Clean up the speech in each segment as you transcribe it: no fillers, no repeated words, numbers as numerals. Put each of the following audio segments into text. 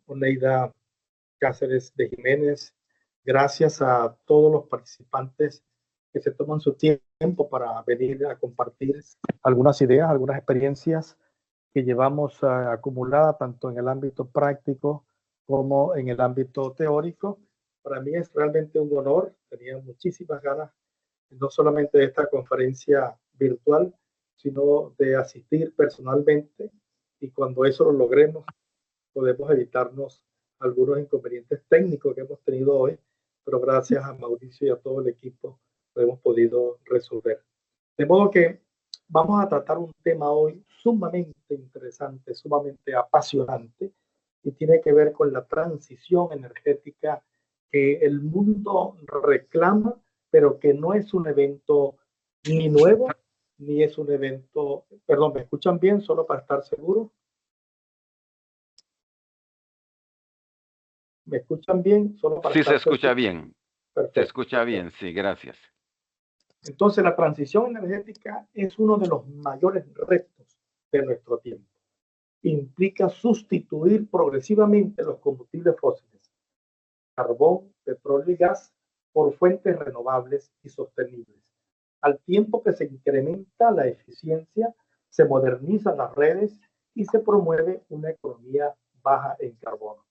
Oneida Cáceres de Jiménez. Gracias a todos los participantes que se toman su tiempo para venir a compartir algunas ideas, algunas experiencias que llevamos acumulada tanto en el ámbito práctico como en el ámbito teórico. Para mí es realmente un honor, tenía muchísimas ganas, no solamente de esta conferencia virtual, sino de asistir personalmente, y cuando eso lo logremos, podemos evitarnos algunos inconvenientes técnicos que hemos tenido hoy, pero gracias a Mauricio y a todo el equipo lo hemos podido resolver. De modo que vamos a tratar un tema hoy sumamente interesante, sumamente apasionante, y tiene que ver con la transición energética que el mundo reclama, pero que no es un evento ni nuevo, ni es un evento, perdón, ¿me escuchan bien? Solo para estar seguro. ¿Me escuchan bien? Solo para sí, estar se escucha seguro. bien. Perfecto, Se escucha bien, sí, gracias. Entonces, la transición energética es uno de los mayores retos de nuestro tiempo. Implica sustituir progresivamente los combustibles fósiles, carbón, petróleo y gas, por fuentes renovables y sostenibles. Al tiempo que se incrementa la eficiencia, se modernizan las redes y se promueve una economía baja en carbono.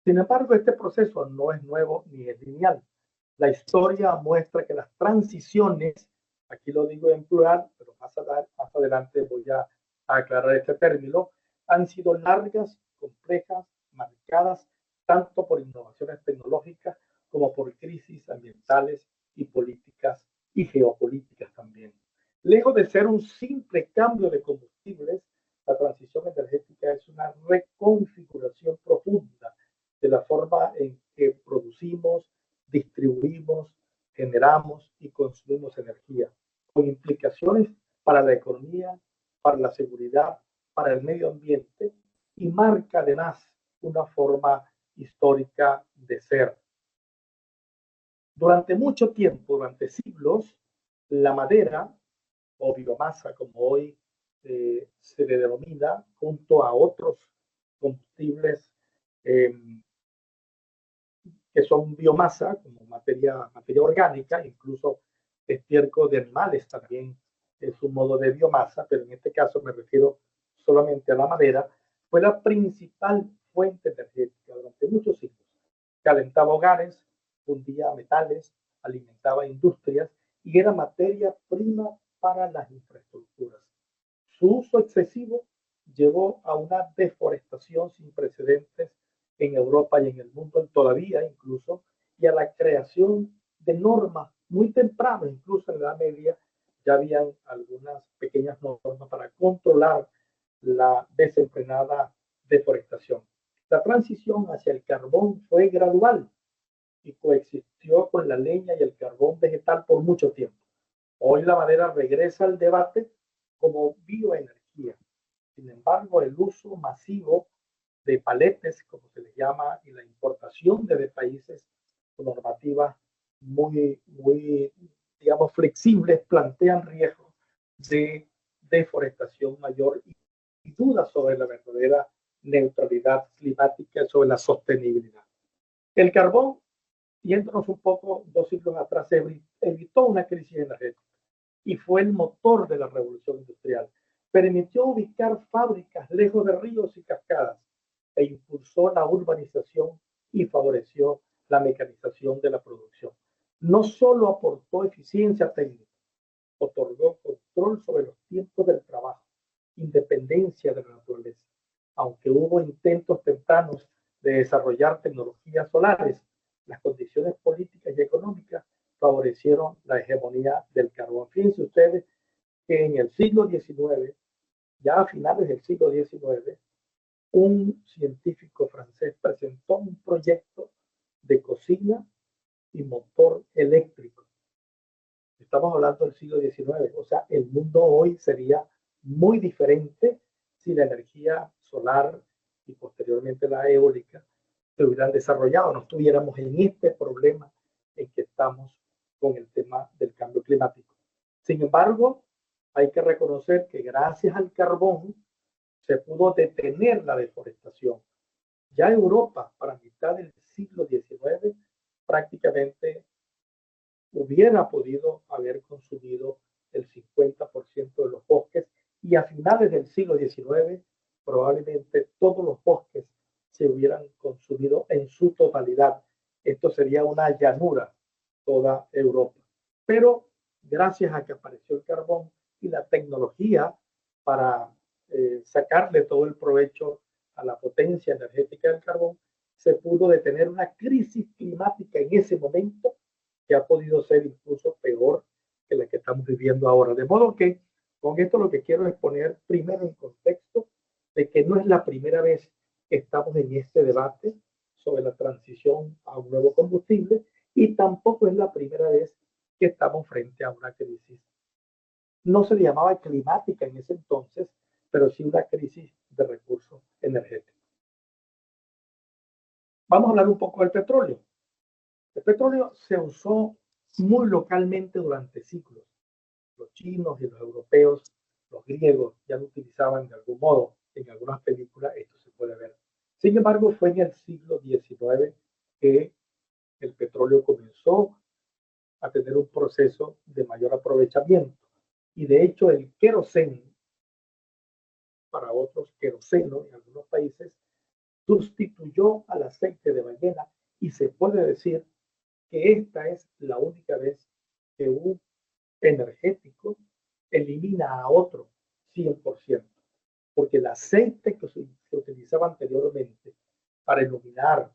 Sin embargo, este proceso no es nuevo ni es lineal. La historia muestra que las transiciones, aquí lo digo en plural, pero más adelante voy a aclarar este término, han sido largas, complejas, marcadas tanto por innovaciones tecnológicas como por crisis ambientales y políticas y geopolíticas también. Lejos de ser un simple cambio de combustibles, la transición energética es una reconfiguración profunda de la forma en que producimos, distribuimos, generamos y consumimos energía, con implicaciones para la economía, para la seguridad, para el medio ambiente, y marca además una forma histórica de ser. Durante mucho tiempo, durante siglos, la madera o biomasa, como hoy se le denomina, junto a otros combustibles que son biomasa, como materia orgánica, incluso estiércol de animales también es un modo de biomasa, pero en este caso me refiero solamente a la madera, fue la principal fuente energética durante muchos siglos. Calentaba hogares, fundía metales, alimentaba industrias y era materia prima para las infraestructuras. Su uso excesivo llevó a una deforestación sin precedentes en Europa y en el mundo todavía incluso, y a la creación de normas muy temprano, incluso en la Edad Media, ya habían algunas pequeñas normas para controlar la desenfrenada deforestación. La transición hacia el carbón fue gradual y coexistió con la leña y el carbón vegetal por mucho tiempo. Hoy la madera regresa al debate como bioenergía. Sin embargo, el uso masivo de paletes, como se les llama, y la importación de países con normativas muy, digamos, flexibles, plantean riesgos de deforestación mayor y dudas sobre la verdadera neutralidad climática, sobre la sostenibilidad. El carbón, yéndonos un poco 2 siglos atrás, evitó una crisis energética y fue el motor de la revolución industrial. Permitió ubicar fábricas lejos de ríos y cascadas e impulsó la urbanización y favoreció la mecanización de la producción. No solo aportó eficiencia técnica, otorgó control sobre los tiempos del trabajo, independencia de la naturaleza. Aunque hubo intentos tempranos de desarrollar tecnologías solares, las condiciones políticas y económicas favorecieron la hegemonía del carbón. Fíjense ustedes que en el siglo XIX, ya a finales del siglo XIX, un científico francés presentó un proyecto de cocina y motor eléctrico. Estamos hablando del siglo XIX, o sea, el mundo hoy sería muy diferente si la energía solar y posteriormente la eólica se hubieran desarrollado, no estuviéramos en este problema en que estamos con el tema del cambio climático. Sin embargo, hay que reconocer que gracias al carbón se pudo detener la deforestación. Ya Europa, para mitad del siglo XIX, prácticamente hubiera podido haber consumido el 50% de los bosques y a finales del siglo XIX probablemente todos los bosques se hubieran consumido en su totalidad. Esto sería una llanura, toda Europa. Pero gracias a que apareció el carbón y la tecnología para sacarle todo el provecho a la potencia energética del carbón, se pudo detener una crisis climática en ese momento que ha podido ser incluso peor que la que estamos viviendo ahora. De modo que con esto lo que quiero es poner primero en contexto de que no es la primera vez que estamos en este debate sobre la transición a un nuevo combustible y tampoco es la primera vez que estamos frente a una crisis. No se le llamaba climática en ese entonces, pero sí una crisis de recursos energéticos. Vamos a hablar un poco del petróleo. El petróleo se usó muy localmente durante siglos. Los chinos y los europeos, los griegos ya lo utilizaban de algún modo. En algunas películas esto se puede ver. Sin embargo, fue en el siglo XIX que el petróleo comenzó a tener un proceso de mayor aprovechamiento. Y de hecho el queroseno, para otros queroseno en algunos países, sustituyó al aceite de ballena y se puede decir que esta es la única vez que un energético elimina a otro 100%, porque el aceite que se utilizaba anteriormente para iluminar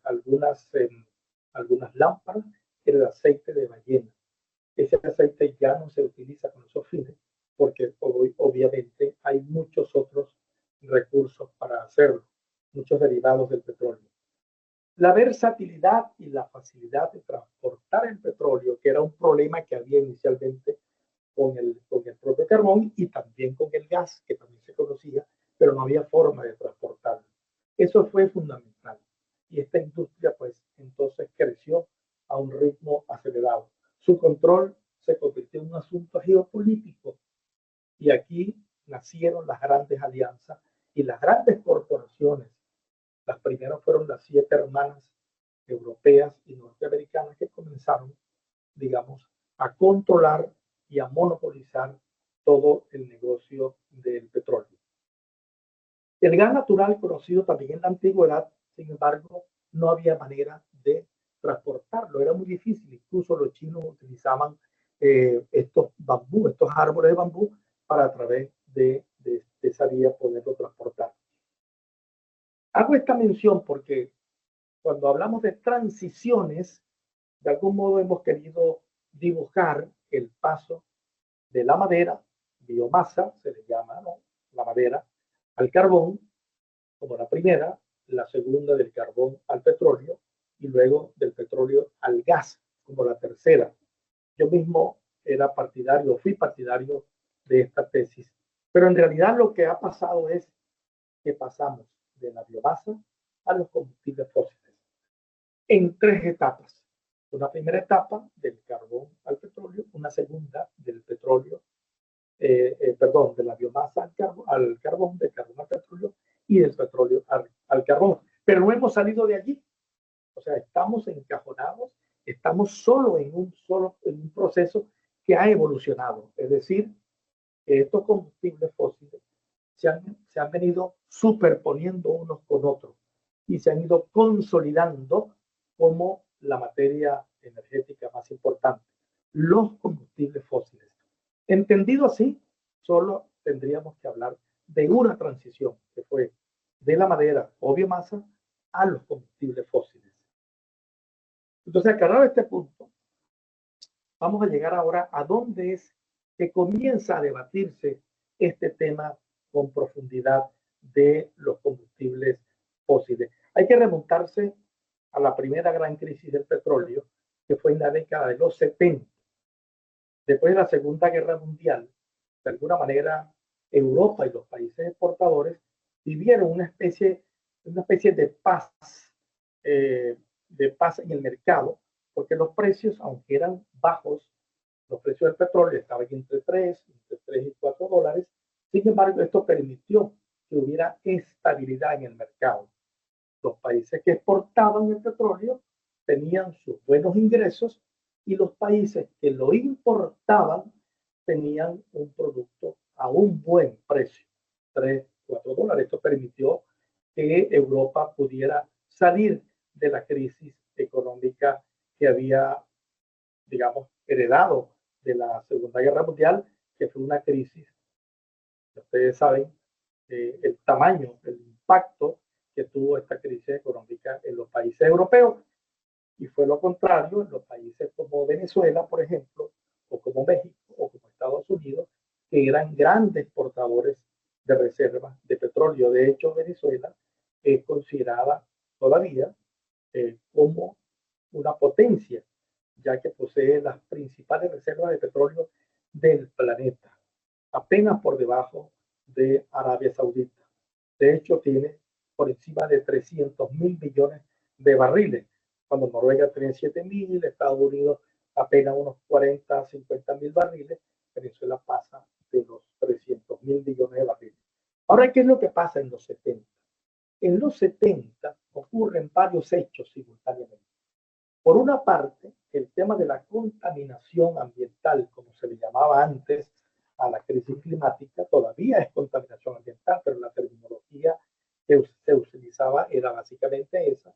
algunas lámparas era el aceite de ballena. Ese aceite ya no se utiliza con esos fines porque hoy obviamente hay muchos otros recursos para hacerlo, muchos derivados del petróleo. La versatilidad y la facilidad de transportar el petróleo, que era un problema que había inicialmente con el propio carbón y también con el gas, que también se conocía, pero no había forma de transportarlo. Eso fue fundamental. Y esta industria, pues, entonces creció a un ritmo acelerado. Su control se convirtió en un asunto geopolítico y aquí nacieron las grandes alianzas y las grandes corporaciones. Las primeras fueron las 7 hermanas europeas y norteamericanas que comenzaron, digamos, a controlar y a monopolizar todo el negocio del petróleo. El gas natural, conocido también en la antigüedad, sin embargo, no había manera de transportarlo, era muy difícil. Incluso los chinos utilizaban estos bambú, estos árboles de bambú, para a través de esa vía poderlo transportar. Hago esta mención porque cuando hablamos de transiciones, de algún modo hemos querido dibujar el paso de la madera, biomasa, se le llama, ¿no? La madera, al carbón, como la primera, la segunda del carbón al petróleo y luego del petróleo al gas, como la tercera. Yo mismo era partidario, fui partidario de esta tesis, pero en realidad lo que ha pasado es que pasamos de la biomasa a los combustibles fósiles en 3 etapas. Una primera etapa del carbón al petróleo, una segunda del petróleo, de la biomasa al carbón, del carbón al petróleo y del petróleo al carbón. Pero no hemos salido de allí. O sea, estamos encajonados, estamos solo en un proceso que ha evolucionado. Es decir, que estos combustibles fósiles se han venido superponiendo unos con otros y se han ido consolidando como la materia energética más importante, los combustibles fósiles. Entendido así, solo tendríamos que hablar de una transición que fue de la madera o biomasa a los combustibles fósiles. Entonces, aclarado este punto, vamos a llegar ahora a dónde es que comienza a debatirse este tema con profundidad de los combustibles fósiles. Hay que remontarse a la primera gran crisis del petróleo, que fue en la década de los 70. Después de la Segunda Guerra Mundial, de alguna manera, Europa y los países exportadores vivieron una especie de paz en el mercado, porque los precios, aunque eran bajos, los precios del petróleo estaban entre 3 y 4 dólares. Sin embargo, esto permitió que hubiera estabilidad en el mercado. Los países que exportaban el petróleo tenían sus buenos ingresos y los países que lo importaban tenían un producto a un buen precio, 3, 4 dólares. Esto permitió que Europa pudiera salir de la crisis económica que había, digamos, heredado de la Segunda Guerra Mundial, que fue una crisis, ustedes saben, el tamaño, el impacto que tuvo esta crisis económica en los países europeos, y fue lo contrario en los países como Venezuela, por ejemplo, o como México, o como Estados Unidos, que eran grandes exportadores de reservas de petróleo. De hecho, Venezuela es considerada todavía como una potencia, ya que posee las principales reservas de petróleo del planeta, apenas por debajo de Arabia Saudita. De hecho, tiene por encima de 300.000 millones de barriles, cuando Noruega tiene 7.000, Estados Unidos apenas unos 40, 50.000 barriles, Venezuela pasa de los 300.000 millones de barriles. Ahora, ¿qué es lo que pasa en los 70? En los 70 ocurren varios hechos simultáneamente. Por una parte, el tema de la contaminación ambiental, como se le llamaba antes a la crisis climática, todavía es contaminación ambiental, pero la terminología que se utilizaba era básicamente esa.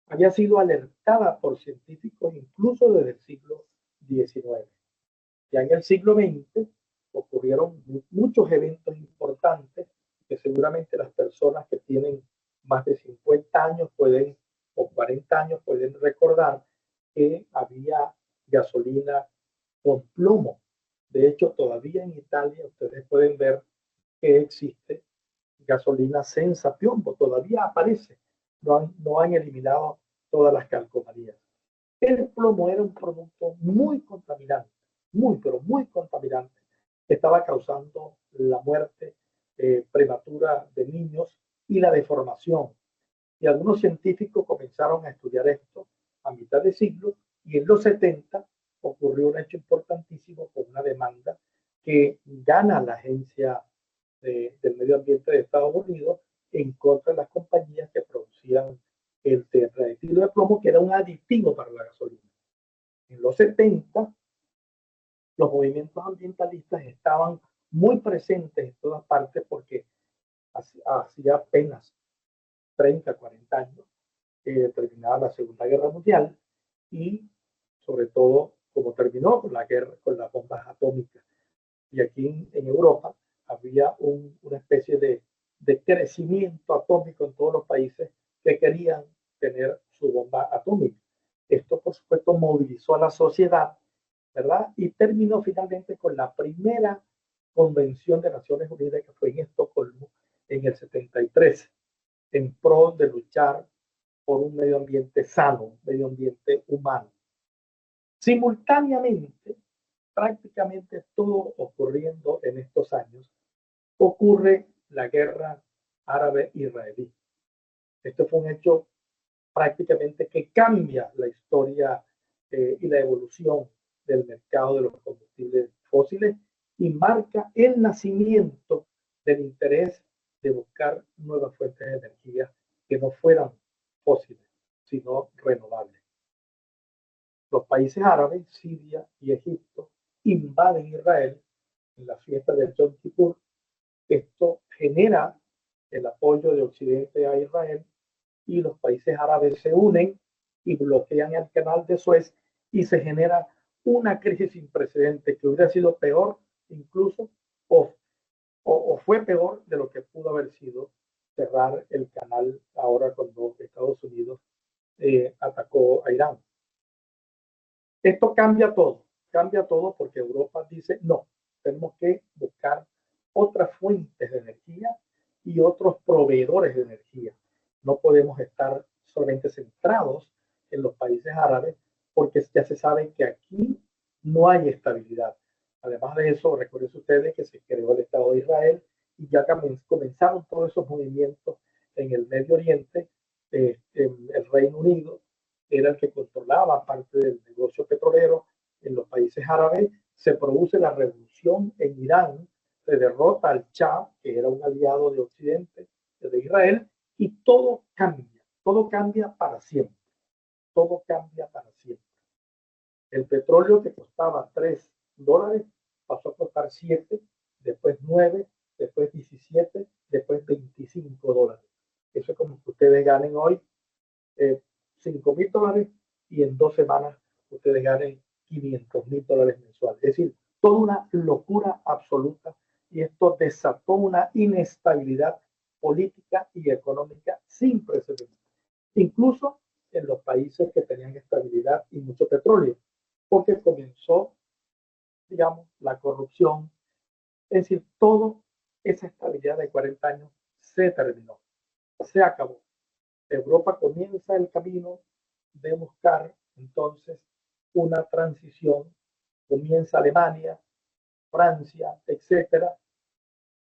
Había sido alertada por científicos incluso desde el siglo XIX. Ya en el siglo XX ocurrieron muchos eventos importantes que seguramente las personas que tienen más de 50 años pueden, o 40 años pueden recordar que había gasolina con plomo. De hecho, todavía en Italia ustedes pueden ver que existe gasolina senza piombo, todavía aparece. No han eliminado todas las calcomanías. El plomo era un producto muy contaminante, muy, pero muy contaminante, que estaba causando la muerte prematura de niños y la deformación. Y algunos científicos comenzaron a estudiar esto a mitad de siglo, y en los 70 ocurrió un hecho importantísimo con una demanda que gana la Agencia del Medio Ambiente de Estados Unidos en contra de las compañías que producían el tetraetileno de plomo, que era un aditivo para la gasolina. En los 70, los movimientos ambientalistas estaban muy presentes en todas partes porque hacía apenas 30, 40 años terminaba la Segunda Guerra Mundial, y sobre todo como terminó con la guerra, con las bombas atómicas. Y aquí en Europa había una especie de crecimiento atómico en todos los países que querían tener su bomba atómica. Esto, por supuesto, movilizó a la sociedad, ¿verdad? Y terminó finalmente con la primera convención de Naciones Unidas, que fue en Estocolmo en el 73, en pro de luchar por un medio ambiente sano, un medio ambiente humano. Simultáneamente, prácticamente todo ocurriendo en estos años, ocurre la guerra árabe-israelí. Esto fue un hecho prácticamente que cambia la historia y la evolución del mercado de los combustibles fósiles, y marca el nacimiento del interés de buscar nuevas fuentes de energía que no fueran fósiles, sino renovables. Los países árabes, Siria y Egipto, invaden Israel en la fiesta del Yom Kippur. Esto genera el apoyo de Occidente a Israel, y los países árabes se unen y bloquean el canal de Suez, y se genera una crisis sin precedentes que hubiera sido peor incluso, o fue peor de lo que pudo haber sido cerrar el canal ahora cuando Estados Unidos atacó a Irán. Esto cambia todo porque Europa dice, no, tenemos que buscar otras fuentes de energía y otros proveedores de energía. No podemos estar solamente centrados en los países árabes, porque ya se sabe que aquí no hay estabilidad. Además de eso, recuerden ustedes que se creó el Estado de Israel, y ya comenzaron todos esos movimientos en el Medio Oriente. En el Reino Unido era el que controlaba parte del negocio petrolero en los países árabes. Se produce la revolución en Irán, se derrota al Shah, que era un aliado de Occidente, de Israel, y todo cambia. todo cambia para siempre, todo cambia para siempre. El petróleo que costaba $3 pasó a costar 7, después 9, después 17, después $25. Eso es como que ustedes ganen hoy $5,000 y en 2 semanas ustedes ganen $500,000 mensuales. Es decir, toda una locura absoluta, y esto desató una inestabilidad política y económica sin precedentes, incluso en los países que tenían estabilidad y mucho petróleo, porque comenzó, digamos, la corrupción. Es decir, toda esa estabilidad de 40 años se terminó, se acabó. Europa comienza el camino de buscar entonces una transición, comienza Alemania, Francia, etcétera,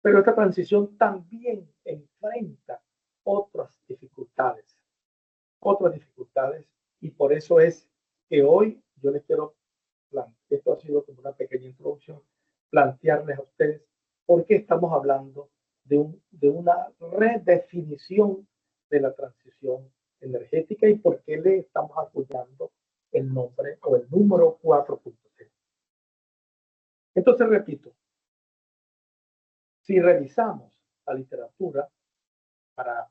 pero esta transición también enfrenta otras dificultades, y por eso es que hoy yo les quiero plantear, esto ha sido como una pequeña introducción, plantearles a ustedes por qué estamos hablando de una redefinición de la transición energética y por qué le estamos acuñando el nombre o el número 4.0. Entonces, repito, si revisamos la literatura para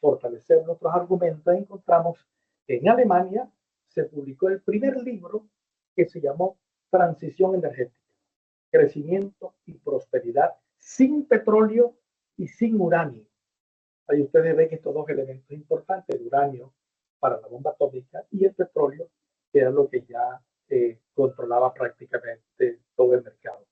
fortalecer nuestros argumentos, encontramos que en Alemania se publicó el primer libro que se llamó Transición Energética, Crecimiento y Prosperidad sin petróleo y sin uranio. Ahí ustedes ven estos dos elementos importantes, el uranio para la bomba atómica y el petróleo, que era lo que ya controlaba prácticamente todo el mercado.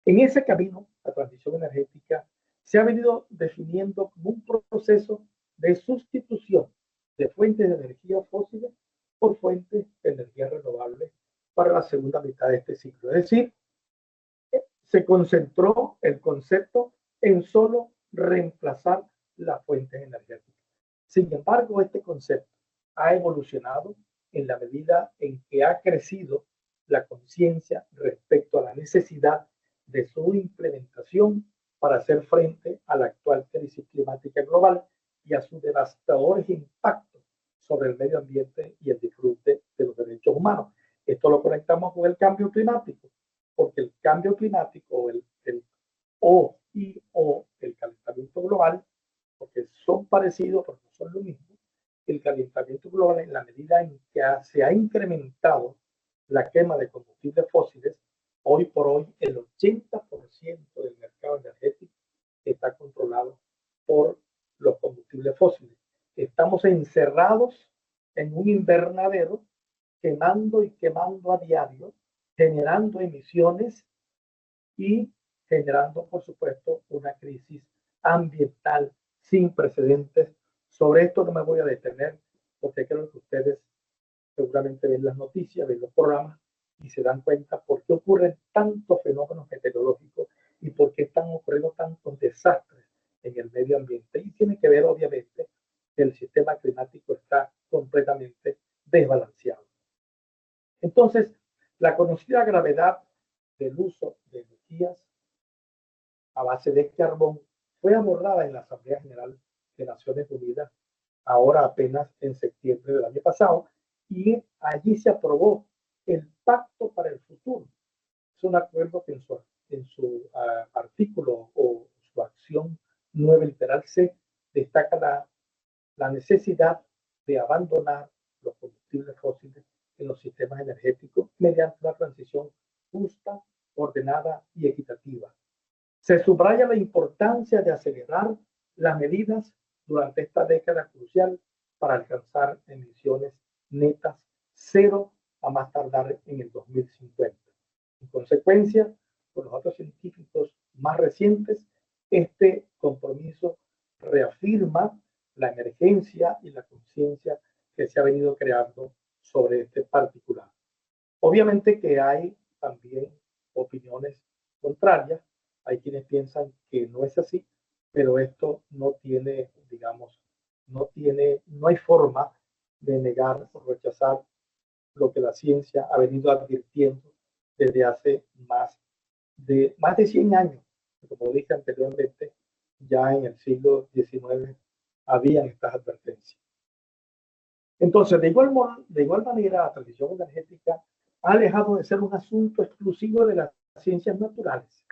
En ese camino, la transición energética se ha venido definiendo como un proceso de sustitución de fuentes de energía fósiles por fuentes de energía renovable para la segunda mitad de este siglo. Es decir, se concentró el concepto en solo reemplazar las fuentes energéticas. Sin embargo, este concepto ha evolucionado en la medida en que ha crecido la conciencia respecto a la necesidad de su implementación para hacer frente a la actual crisis climática global y a sus devastadores impactos sobre el medio ambiente y el disfrute de los derechos humanos. Esto lo conectamos con el cambio climático, porque el cambio climático el calentamiento global, porque son parecidos, pero no son lo mismo. El calentamiento global, en la medida en que se ha incrementado la quema de combustibles fósiles, hoy por hoy el 80% del mercado energético está controlado por los combustibles fósiles. Estamos encerrados en un invernadero, quemando y quemando a diario, generando emisiones y generando, por supuesto, una crisis ambiental sin precedentes. Sobre esto no me voy a detener, porque creo que ustedes seguramente ven las noticias, ven los programas y se dan cuenta por qué ocurren tantos fenómenos meteorológicos y por qué están ocurriendo tantos desastres en el medio ambiente. Y tiene que ver, obviamente, que el sistema climático está completamente desbalanceado. Entonces, la conocida gravedad del uso de energías a base de carbón fue abordada en la Asamblea General de Naciones Unidas, ahora apenas en septiembre del año pasado, y allí se aprobó el Pacto para el Futuro. Es un acuerdo que en su artículo o su acción 9 literal C destaca la necesidad de abandonar los combustibles fósiles en los sistemas energéticos mediante una transición justa, ordenada y equitativa. Se subraya la importancia de acelerar las medidas durante esta década crucial para alcanzar emisiones netas cero a más tardar en el 2050. En consecuencia, con los datos científicos más recientes, este compromiso reafirma la emergencia y la conciencia que se ha venido creando sobre este particular. Obviamente que hay también opiniones contrarias, hay quienes piensan que no es así, pero esto no tiene, digamos, no hay forma de negar o rechazar lo que la ciencia ha venido advirtiendo desde hace más de 100 años. Como dije anteriormente, ya en el siglo XIX habían estas advertencias. Entonces, de igual manera, la transición energética ha dejado de ser un asunto exclusivo de las ciencias naturales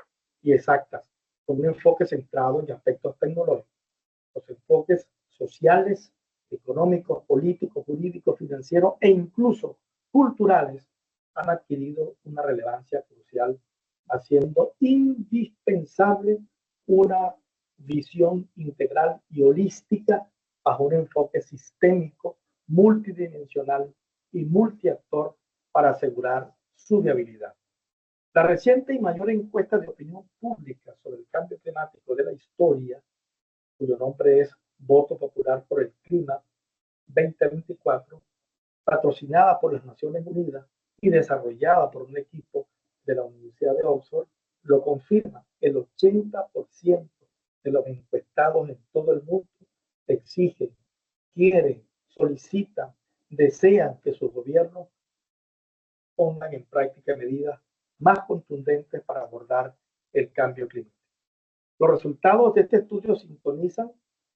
y exactas, con un enfoque centrado en aspectos tecnológicos. Los enfoques sociales, económicos, políticos, jurídicos, financieros e incluso culturales han adquirido una relevancia crucial, haciendo indispensable una visión integral y holística bajo un enfoque sistémico, multidimensional y multiactor para asegurar su viabilidad. La reciente y mayor encuesta de opinión pública sobre el cambio climático de la historia, cuyo nombre es Voto Popular por el Clima 2024, patrocinada por las Naciones Unidas y desarrollada por un equipo de la Universidad de Oxford, lo confirma. El 80% de los encuestados en todo el mundo exigen, quieren, solicitan, desean que sus gobiernos pongan en práctica medidas más contundentes para abordar el cambio climático. Los resultados de este estudio sintonizan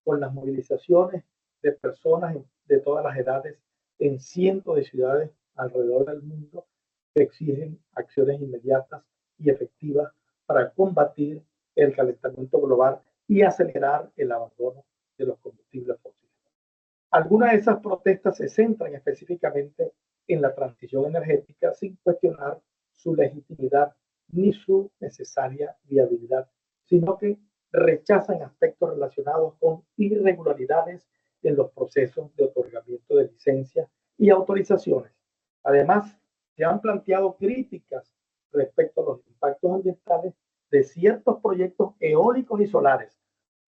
con las movilizaciones de personas de todas las edades en cientos de ciudades alrededor del mundo que exigen acciones inmediatas y efectivas para combatir el calentamiento global y acelerar el abandono de los combustibles fósiles. Algunas de esas protestas se centran específicamente en la transición energética sin cuestionar su legitimidad ni su necesaria viabilidad, sino que rechazan aspectos relacionados con irregularidades en los procesos de otorgamiento de licencias y autorizaciones. Además, se han planteado críticas respecto a los impactos ambientales de ciertos proyectos eólicos y solares,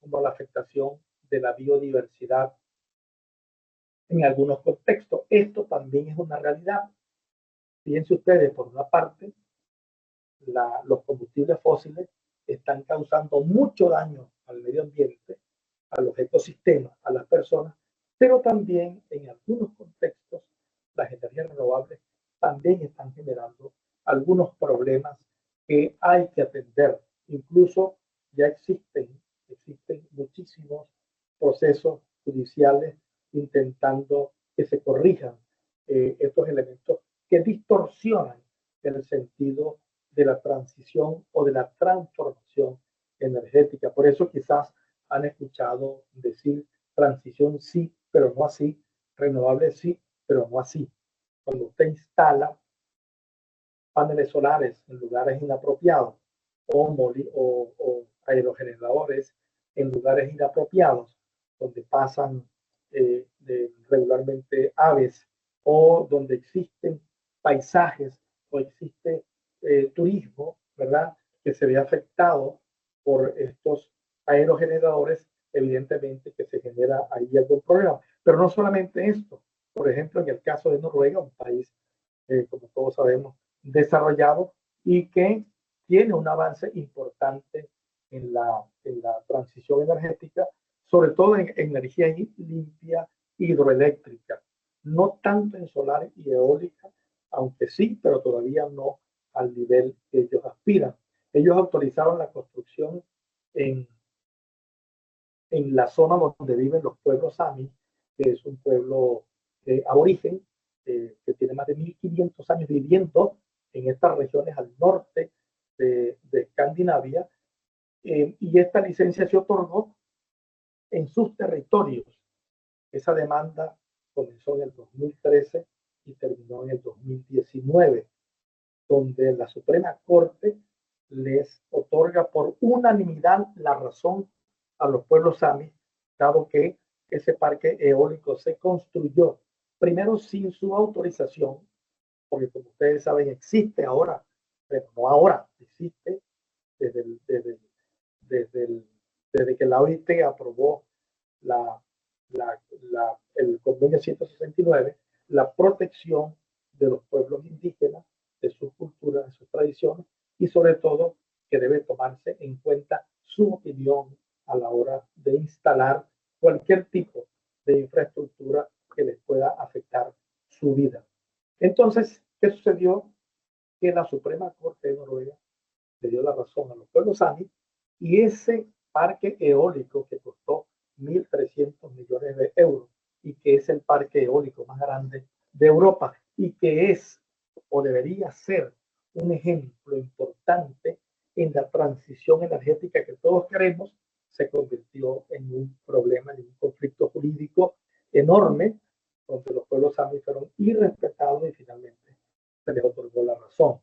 como la afectación de la biodiversidad en algunos contextos. Esto también es una realidad. Fíjense ustedes, por una parte, los combustibles fósiles están causando mucho daño al medio ambiente, a los ecosistemas, a las personas, pero también en algunos contextos las energías renovables también están generando algunos problemas que hay que atender. Incluso ya existen muchísimos procesos judiciales intentando que se corrijan estos elementos que distorsionan el sentido de la transición o de la transformación energética. Por eso quizás han escuchado decir transición sí, pero no así, renovable sí, pero no así. Cuando usted instala paneles solares en lugares inapropiados o aerogeneradores en lugares inapropiados, donde pasan regularmente aves o donde existen paisajes o existe turismo, ¿verdad? Que se ve afectado por estos aerogeneradores, evidentemente que se genera ahí algún problema. Pero no solamente esto. Por ejemplo, en el caso de Noruega, un país, como todos sabemos, desarrollado y que tiene un avance importante en la transición energética, sobre todo en energía limpia hidroeléctrica, no tanto en solar y eólica, aunque sí, pero todavía no al nivel que ellos aspiran. Ellos autorizaron la construcción en, en la zona donde viven los pueblos Sami, que es un pueblo aborigen, que tiene más de 1500 años viviendo en estas regiones al norte de Escandinavia, y esta licencia se otorgó en sus territorios. Esa demanda comenzó en el 2013 y terminó en el 2019, donde la Suprema Corte les otorga por unanimidad la razón a los pueblos samis, dado que ese parque eólico se construyó primero sin su autorización, porque como ustedes saben existe ahora, pero no ahora, existe desde, el, desde, el, desde, el, desde que la OIT aprobó la, el convenio 169, la protección de los pueblos indígenas, de sus culturas, de sus tradiciones, y sobre todo que debe tomarse en cuenta su opinión a la hora de instalar cualquier tipo de infraestructura que les pueda afectar su vida. Entonces, ¿qué sucedió? Que la Suprema Corte de Noruega le dio la razón a los pueblos sami, y ese parque eólico que costó 1.300 millones de euros y que es el parque eólico más grande de Europa y que es o debería ser un ejemplo importante en la transición energética que todos queremos, se convirtió en un problema, en un conflicto jurídico enorme, donde los pueblos samis fueron irrespetados y finalmente se les otorgó la razón.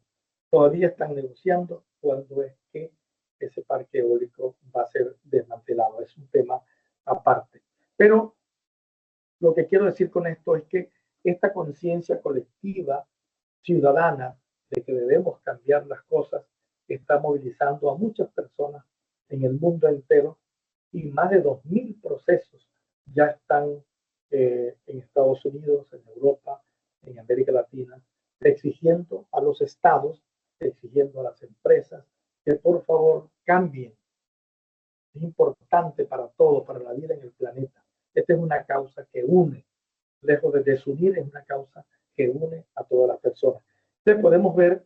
Todavía están negociando cuándo es que ese parque eólico va a ser desmantelado. Es un tema aparte. Pero lo que quiero decir con esto es que esta conciencia colectiva ciudadana de que debemos cambiar las cosas está movilizando a muchas personas en el mundo entero y más de 2000 procesos ya están en Estados Unidos, en Europa, en América Latina, exigiendo a los estados, exigiendo a las empresas que por favor cambien. Es importante para todos, para la vida en el planeta. Esta es una causa que une, lejos de desunir, es una causa que une a todas las personas. Entonces podemos ver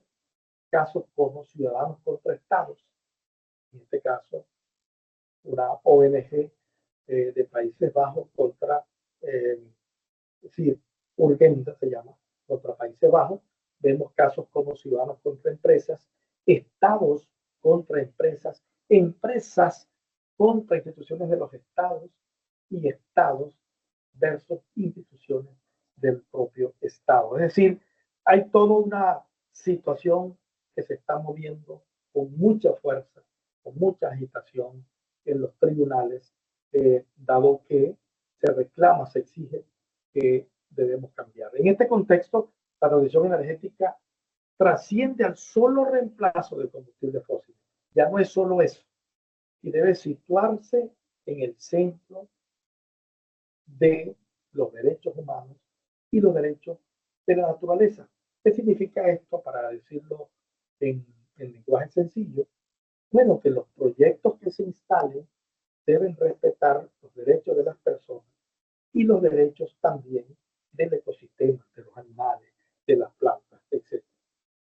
casos como Ciudadanos contra Estados, en este caso una ONG de Países Bajos contra, sí, Urgenda se llama, contra Países Bajos. Vemos casos como Ciudadanos contra Empresas, Estados contra Empresas, empresas contra instituciones de los estados y estados versus instituciones del propio estado. Es decir, hay toda una situación que se está moviendo con mucha fuerza, con mucha agitación en los tribunales, dado que se reclama, se exige que debemos cambiar. En este contexto, la transición energética trasciende al solo reemplazo del combustible fósil. Ya no es solo eso, y debe situarse en el centro de los derechos humanos y los derechos de la naturaleza. ¿Qué significa esto para decirlo en lenguaje sencillo? Bueno, que los proyectos que se instalen deben respetar los derechos de las personas y los derechos también del ecosistema, de los animales, de las plantas, etc.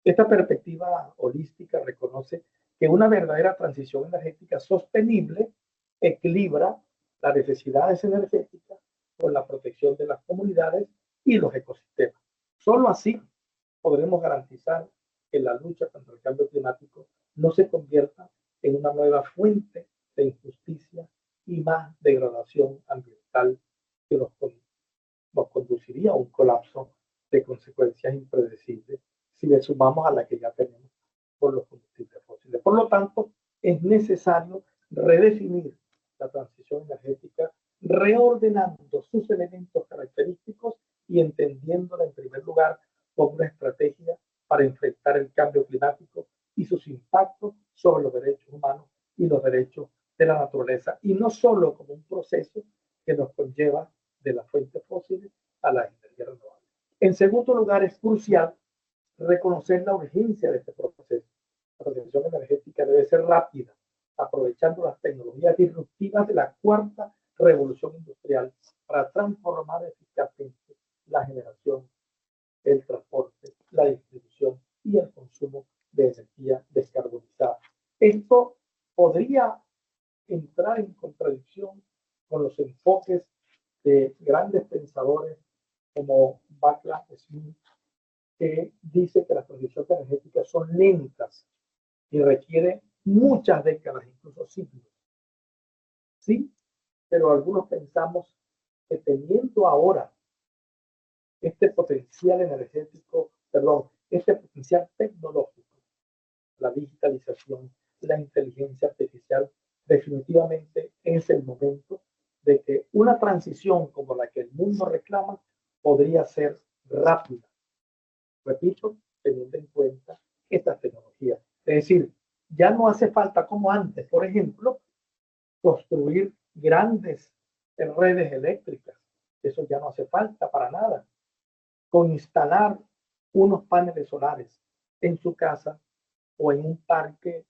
Esta perspectiva holística reconoce que una verdadera transición energética sostenible equilibra las necesidades energéticas con la protección de las comunidades y los ecosistemas. Solo así podremos garantizar que la lucha contra el cambio climático no se convierta en una nueva fuente de injusticia y más degradación ambiental que nos conduciría a un colapso de consecuencias impredecibles si le sumamos a la que ya tenemos por los combustibles fósiles. Por lo tanto, es necesario redefinir la transición energética, reordenando sus elementos característicos y entendiéndola en primer lugar como una estrategia para enfrentar el cambio climático y sus impactos sobre los derechos humanos y los derechos de la naturaleza, y no solo como un proceso que nos conlleva de las fuentes fósiles a las energías renovables. En segundo lugar, es crucial reconocer la urgencia de este proceso. La transición energética debe ser rápida, aprovechando las tecnologías disruptivas de la cuarta revolución industrial para transformar eficazmente la generación, el transporte, la distribución y el consumo de energía descarbonizada. Esto podría entrar en contradicción con los enfoques de grandes pensadores como Václav Smith, que dice que las transiciones energéticas son lentas y requieren muchas décadas, incluso siglos. Sí, pero algunos pensamos que teniendo ahora este potencial energético, perdón, este potencial tecnológico, la digitalización, la inteligencia artificial, definitivamente es el momento de que una transición como la que el mundo reclama podría ser rápida. Repito, teniendo en cuenta estas tecnologías. Es decir, ya no hace falta como antes, por ejemplo, construir grandes redes eléctricas. Eso ya no hace falta para nada. Con instalar unos paneles solares en su casa o en un parque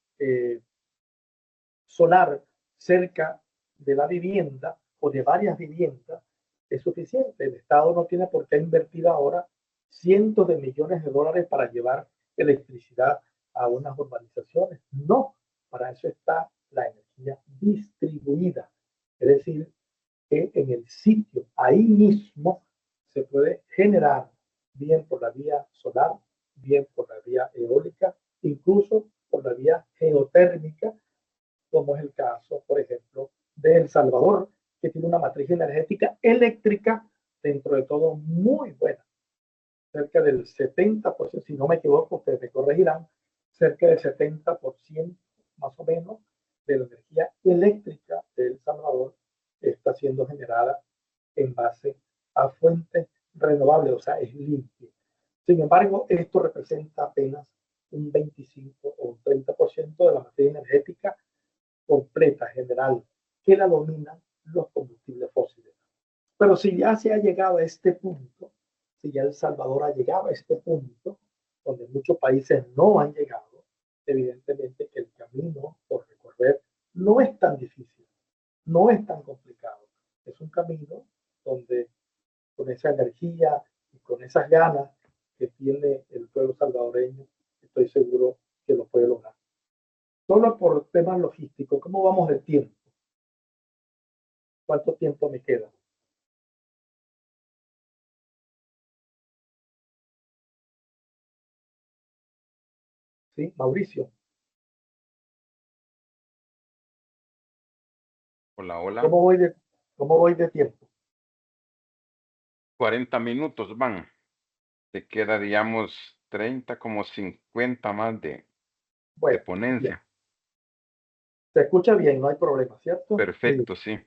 solar cerca de la vivienda o de varias viviendas es suficiente. El Estado no tiene por qué invertir ahora cientos de millones de dólares para llevar electricidad a unas urbanizaciones. No, para eso está la energía distribuida. Es decir, que en el sitio, ahí mismo, se puede generar bien por la vía solar, bien por la vía eólica, incluso por la vía geotérmica, como es el caso, por ejemplo, de El Salvador, que tiene una matriz energética eléctrica dentro de todo muy buena. Cerca del 70%, si no me equivoco, ustedes me corregirán, cerca del 70% más o menos de la energía eléctrica de El Salvador está siendo generada en base a fuentes renovables, o sea, es limpio. Sin embargo, esto representa apenas un 25 o un 30% de la materia energética completa, general, que la dominan los combustibles fósiles. Pero si ya se ha llegado a este punto, si ya El Salvador ha llegado a este punto, donde muchos países no han llegado, evidentemente que el camino por recorrer no es tan difícil, no es tan complicado. Es un camino donde con esa energía y con esas ganas que tiene el pueblo salvadoreño, estoy seguro que lo puede lograr. Solo por temas logísticos, ¿cómo vamos de tiempo? ¿Cuánto tiempo me queda? ¿Sí? Mauricio, Hola, hola. ¿cómo voy de, cómo voy de tiempo? 40 minutos van. Te queda, digamos, 30, como 50 más de Bueno, bien. ponencia. Se escucha bien, no hay problema, ¿cierto? Sí. Perfecto, sí.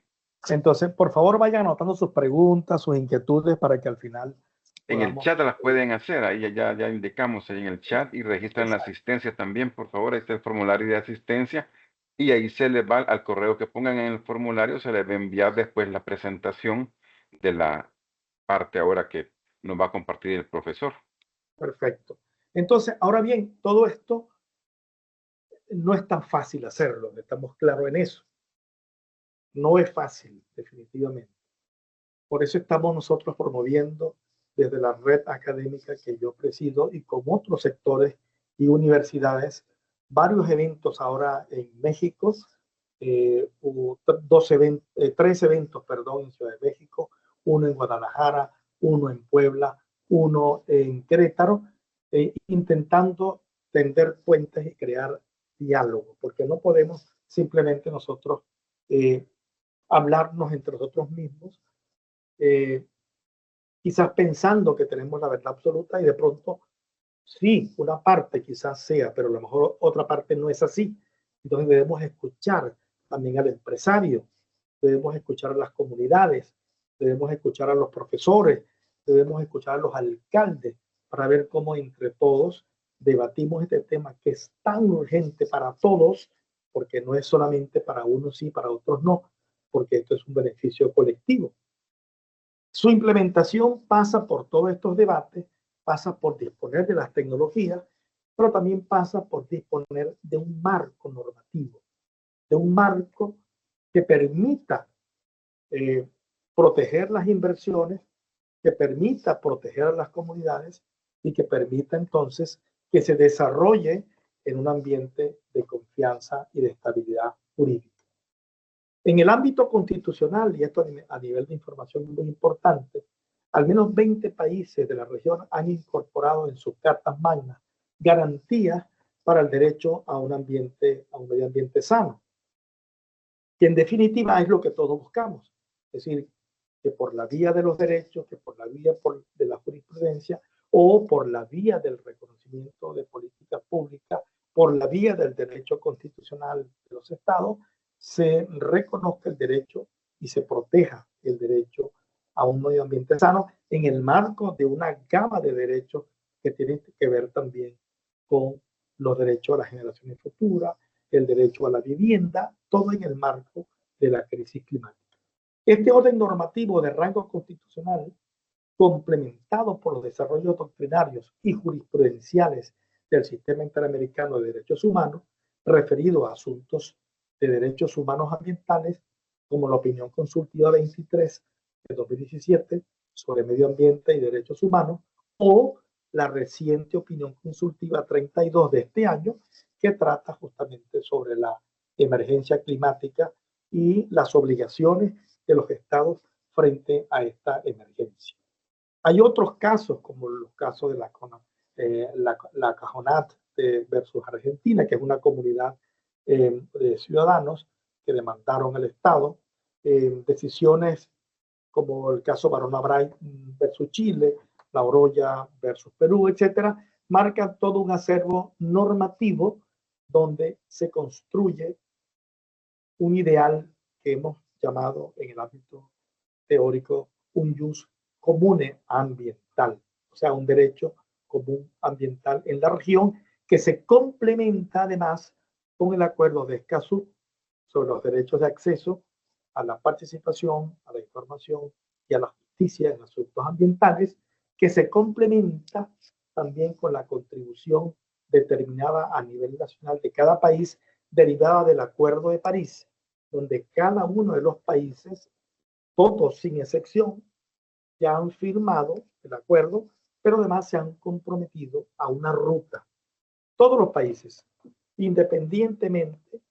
Entonces, por favor, vayan anotando sus preguntas, sus inquietudes para que al final En el podamos. chat las pueden hacer, ahí ya indicamos ahí en el chat y registran la asistencia también, por favor, ahí está el formulario de asistencia y ahí se les va al correo que pongan en el formulario, se les va a enviar después la presentación de la parte ahora que nos va a compartir el profesor. Perfecto. Entonces, ahora bien, todo esto no es tan fácil hacerlo, estamos claros en eso. No es fácil, definitivamente. Por eso estamos nosotros promoviendo desde la red académica que yo presido y con otros sectores y universidades varios eventos ahora en México, tres eventos, perdón, en Ciudad de México, uno en Guadalajara, uno en Puebla, uno en Querétaro, intentando tender puentes y crear diálogo, porque no podemos simplemente nosotros eh, hablarnos entre nosotros mismos, eh, quizás pensando que tenemos la verdad absoluta y de pronto sí, una parte quizás sea, pero a lo mejor otra parte no es así. Entonces debemos escuchar también al empresario, debemos escuchar a las comunidades, debemos escuchar a los profesores, debemos escuchar a los alcaldes para ver cómo entre todos debatimos este tema que es tan urgente para todos, porque no es solamente para unos sí, para otros no, porque esto es un beneficio colectivo. Su implementación pasa por todos estos debates, pasa por disponer de las tecnologías, pero también pasa por disponer de un marco normativo, de un marco que permita eh, proteger las inversiones, que permita proteger a las comunidades y que permita entonces que se desarrolle en un ambiente de confianza y de estabilidad jurídica. En el ámbito constitucional, y esto a nivel de información muy importante, al menos 20 países de la región han incorporado en sus cartas magnas garantías para el derecho a un medio ambiente sano, que en definitiva es lo que todos buscamos. Es decir, que por la vía de los derechos, que por la vía de la jurisprudencia o por la vía del reconocimiento de políticas públicas, por la vía del derecho constitucional de los estados, se reconozca el derecho y se proteja el derecho a un medio ambiente sano en el marco de una gama de derechos que tienen que ver también con los derechos a las generaciones futuras, el derecho a la vivienda, todo en el marco de la crisis climática. Este orden normativo de rango constitucional, complementado por los desarrollos doctrinarios y jurisprudenciales del Sistema Interamericano de Derechos Humanos, referido a asuntos de derechos humanos ambientales, como la opinión consultiva 23 de 2017 sobre medio ambiente y derechos humanos, o la reciente opinión consultiva 32 de este año, que trata justamente sobre la emergencia climática y las obligaciones de los estados frente a esta emergencia. Hay otros casos, como los casos de la Cajonat versus Argentina, que es una comunidad de ciudadanos que demandaron al Estado, decisiones como el caso Barona Bray versus Chile, La Oroya versus Perú, etcétera, marcan todo un acervo normativo donde se construye un ideal que hemos llamado en el ámbito teórico un jus comune ambiental, o sea, un derecho común ambiental en la región que se complementa además con el acuerdo de Escazú sobre los derechos de acceso a la participación, a la información y a la justicia en asuntos ambientales, que se complementa también con la contribución determinada a nivel nacional de cada país derivada del Acuerdo de París, donde cada uno de los países, todos sin excepción, ya han firmado el acuerdo, pero además se han comprometido a una ruta. Todos los países, independientemente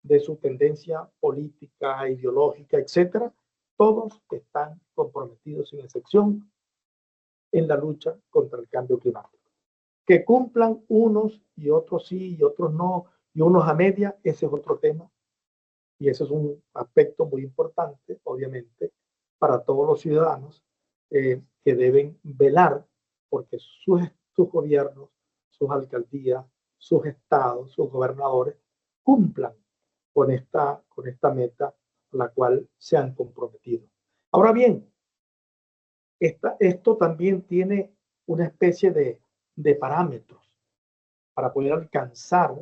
de su tendencia política, ideológica, etcétera, todos están comprometidos sin excepción en la lucha contra el cambio climático. Que cumplan unos y otros sí y otros no, y unos a media, ese es otro tema. Y ese es un aspecto muy importante, obviamente, para todos los ciudadanos que deben velar porque sus gobiernos, sus alcaldías, sus estados, sus gobernadores cumplan con esta meta a la cual se han comprometido. Ahora bien, esto también tiene una especie de parámetros para poder alcanzar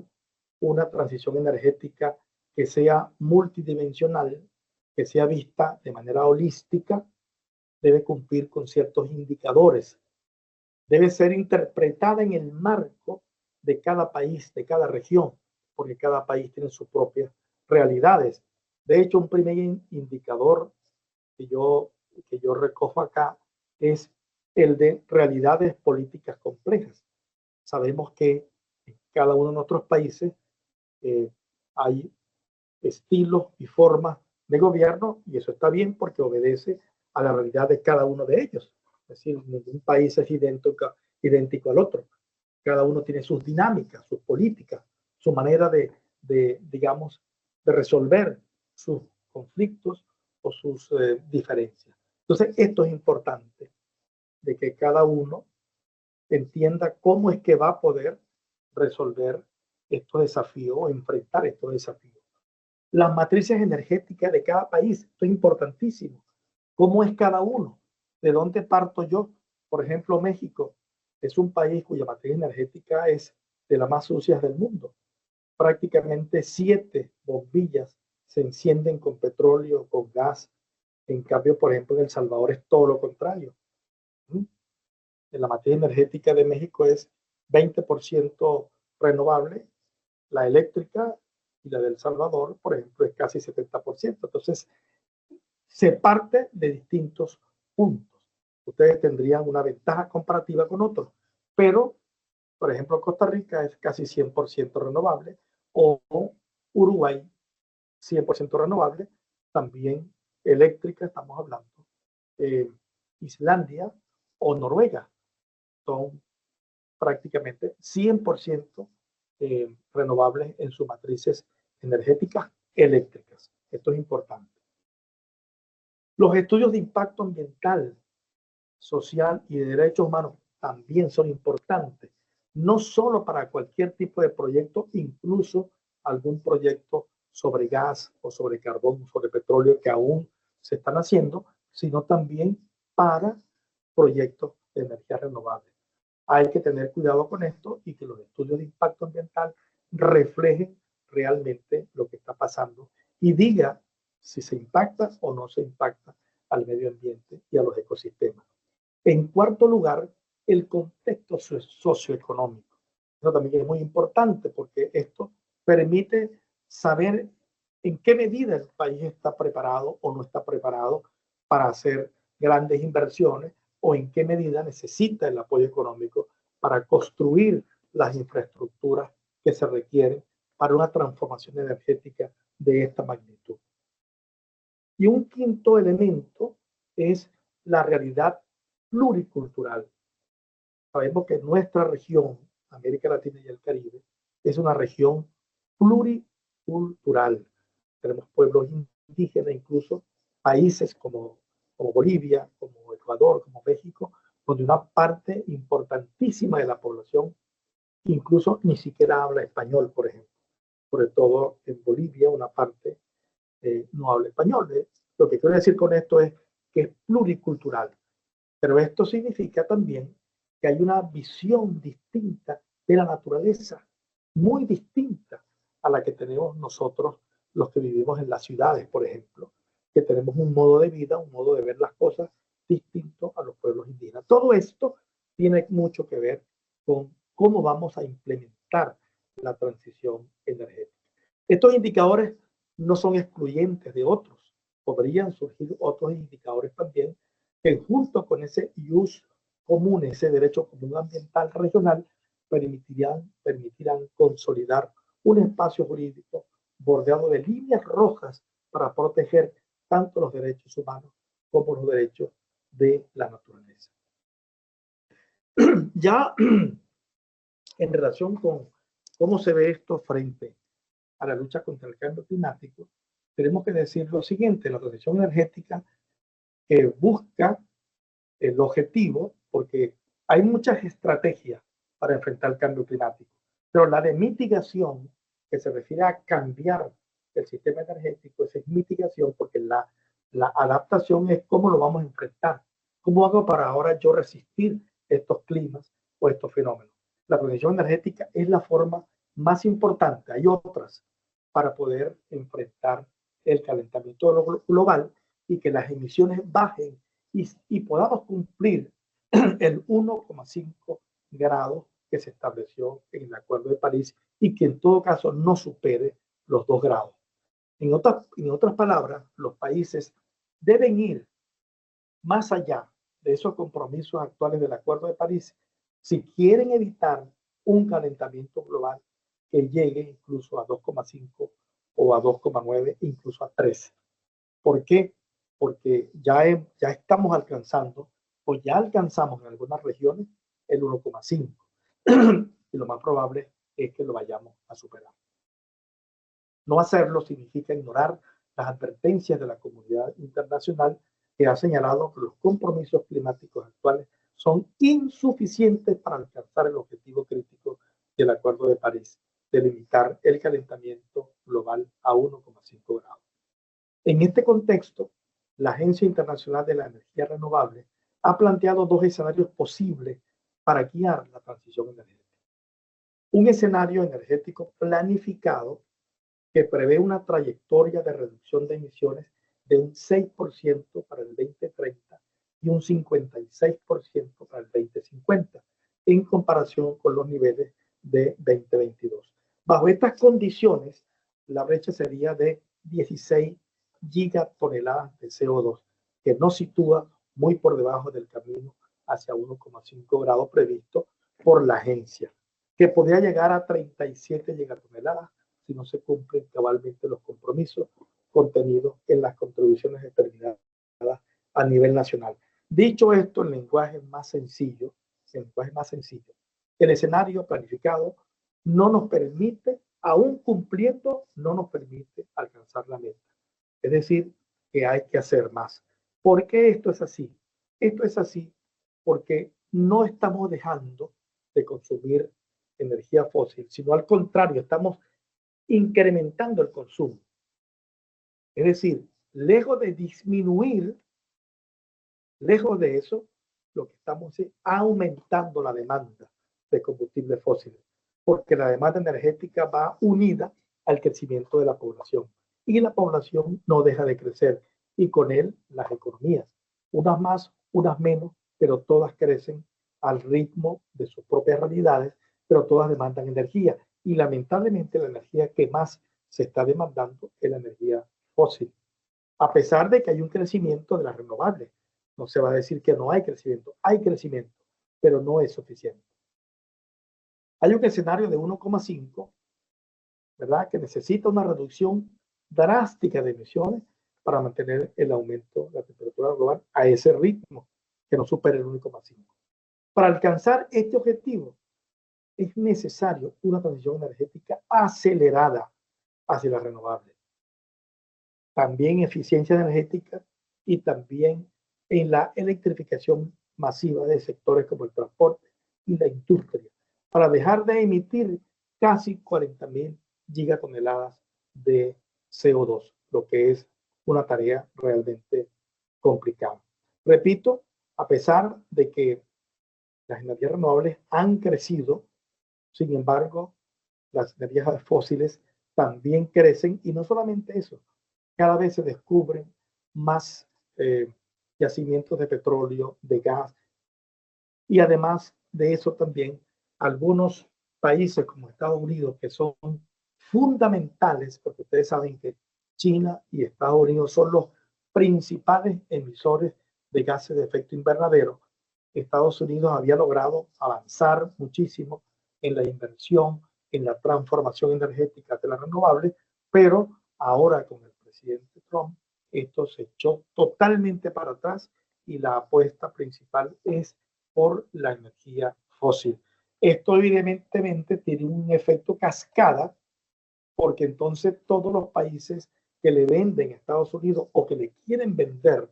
una transición energética que sea multidimensional, que sea vista de manera holística, debe cumplir con ciertos indicadores, debe ser interpretada en el marco de cada país, de cada región, porque cada país tiene sus propias realidades. De hecho, un primer indicador que yo recojo acá es el de realidades políticas complejas. Sabemos que en cada uno de nuestros países hay estilos y formas de gobierno y eso está bien porque obedece a la realidad de cada uno de ellos. Es decir, ningún país es idéntico al otro. Cada uno tiene sus dinámicas, sus políticas, su manera digamos, de resolver sus conflictos o sus diferencias. Entonces, esto es importante, de que cada uno entienda cómo es que va a poder resolver estos desafíos o enfrentar estos desafíos. Las matrices energéticas de cada país, esto es importantísimo. ¿Cómo es cada uno? ¿De dónde parto yo? Por ejemplo, México es un país cuya matriz energética es de las más sucias del mundo. Prácticamente 7 bombillas se encienden con petróleo, con gas. En cambio, por ejemplo, en El Salvador es todo lo contrario. En la matriz energética de México es 20% renovable, la eléctrica, y la del Salvador, por ejemplo, es casi 70%. Entonces, se parte de distintos puntos. Ustedes tendrían una ventaja comparativa con otros, pero, por ejemplo, Costa Rica es casi 100% renovable, o Uruguay 100% renovable, también eléctrica, estamos hablando. Islandia o Noruega son prácticamente 100% renovables en sus matrices energéticas eléctricas. Esto es importante. Los estudios de impacto ambiental, social y de derechos humanos también son importantes, no solo para cualquier tipo de proyecto, incluso algún proyecto sobre gas o sobre carbón, sobre petróleo que aún se están haciendo, sino también para proyectos de energía renovable. Hay que tener cuidado con esto y que los estudios de impacto ambiental reflejen realmente lo que está pasando y diga si se impacta o no se impacta al medio ambiente y a los ecosistemas. En cuarto lugar, el contexto socioeconómico. Eso también es muy importante porque esto permite saber en qué medida el país está preparado o no está preparado para hacer grandes inversiones o en qué medida necesita el apoyo económico para construir las infraestructuras que se requieren para una transformación energética de esta magnitud. Y un quinto elemento es la realidad pluricultural. Sabemos que nuestra región, América Latina y el Caribe, es una región pluricultural. Tenemos pueblos indígenas, incluso países como Bolivia, como Ecuador, como México, donde una parte importantísima de la población incluso ni siquiera habla español, por ejemplo. Sobre todo en Bolivia, una parte no habla español. Lo que quiero decir con esto es que es pluricultural. Pero esto significa también que hay una visión distinta de la naturaleza, muy distinta a la que tenemos nosotros, los que vivimos en las ciudades, por ejemplo, que tenemos un modo de vida, un modo de ver las cosas distinto a los pueblos indígenas. Todo esto tiene mucho que ver con cómo vamos a implementar la transición energética. Estos indicadores no son excluyentes de otros. Podrían surgir otros indicadores también que junto con ese use común, ese derecho común ambiental regional, permitirán consolidar un espacio jurídico bordeado de líneas rojas para proteger tanto los derechos humanos como los derechos de la naturaleza. Ya en relación con cómo se ve esto frente a la lucha contra el cambio climático, tenemos que decir lo siguiente: la transición energética busca el objetivo, porque hay muchas estrategias para enfrentar el cambio climático, pero la de mitigación, que se refiere a cambiar el sistema energético, esa es mitigación, porque la adaptación es cómo lo vamos a enfrentar, cómo hago para ahora yo resistir estos climas o estos fenómenos. La transición energética es la forma más importante, hay otras, para poder enfrentar el calentamiento global y que las emisiones bajen y podamos cumplir el 1,5 grados que se estableció en el Acuerdo de París y que en todo caso no supere los 2 grados. En otras palabras, los países deben ir más allá de esos compromisos actuales del Acuerdo de París si quieren evitar un calentamiento global que llegue incluso a 2,5 o a 2,9, incluso a 3. ¿Por qué? Porque ya estamos alcanzando o ya alcanzamos en algunas regiones el 1,5 y lo más probable es que lo vayamos a superar. No hacerlo significa ignorar las advertencias de la comunidad internacional, que ha señalado que los compromisos climáticos actuales son insuficientes para alcanzar el objetivo crítico del Acuerdo de París de limitar el calentamiento global a 1,5 grados. En este contexto, la Agencia Internacional de la Energía Renovable ha planteado 2 escenarios posibles para guiar la transición energética. Un escenario energético planificado que prevé una trayectoria de reducción de emisiones de un 6% para el 2030 y un 56% para el 2050, en comparación con los niveles de 2022. Bajo estas condiciones, la brecha sería de 16 gigatoneladas de CO2, que nos sitúa muy por debajo del camino hacia 1,5 grados previsto por la agencia, que podría llegar a 37 gigatoneladas si no se cumplen cabalmente los compromisos contenidos en las contribuciones determinadas a nivel nacional. Dicho esto en lenguaje más sencillo, el escenario planificado no nos permite, aún cumpliendo, no nos permite alcanzar la meta. Es decir, que hay que hacer más. ¿Por qué esto es así? Esto es así porque no estamos dejando de consumir energía fósil, sino al contrario, estamos incrementando el consumo. Es decir, lejos de disminuir, lejos de eso, lo que estamos es aumentando la demanda de combustibles fósiles, porque la demanda energética va unida al crecimiento de la población y la población no deja de crecer y con él las economías, unas más, unas menos, pero todas crecen al ritmo de sus propias realidades, pero todas demandan energía y lamentablemente la energía que más se está demandando es la energía fósil, a pesar de que hay un crecimiento de las renovables. No se va a decir que no hay crecimiento, pero no es suficiente. Hay un escenario de 1,5, ¿verdad? Que necesita una reducción drástica de emisiones para mantener el aumento de la temperatura global a ese ritmo que no supere el 1,5. Para alcanzar este objetivo es necesario una transición energética acelerada hacia las renovables. También eficiencia energética y también en la electrificación masiva de sectores como el transporte y la industria, para dejar de emitir casi 40.000 gigatoneladas de CO2, lo que es una tarea realmente complicada. Repito, a pesar de que las energías renovables han crecido, sin embargo, las energías fósiles también crecen y no solamente eso, cada vez se descubren más yacimientos de petróleo, de gas, y además de eso también algunos países como Estados Unidos, que son fundamentales, porque ustedes saben que China y Estados Unidos son los principales emisores de gases de efecto invernadero. Estados Unidos había logrado avanzar muchísimo en la inversión, en la transformación energética de las renovables, pero ahora con el presidente Trump, esto se echó totalmente para atrás y la apuesta principal es por la energía fósil. Esto evidentemente tiene un efecto cascada, porque entonces todos los países que le venden a Estados Unidos o que le quieren vender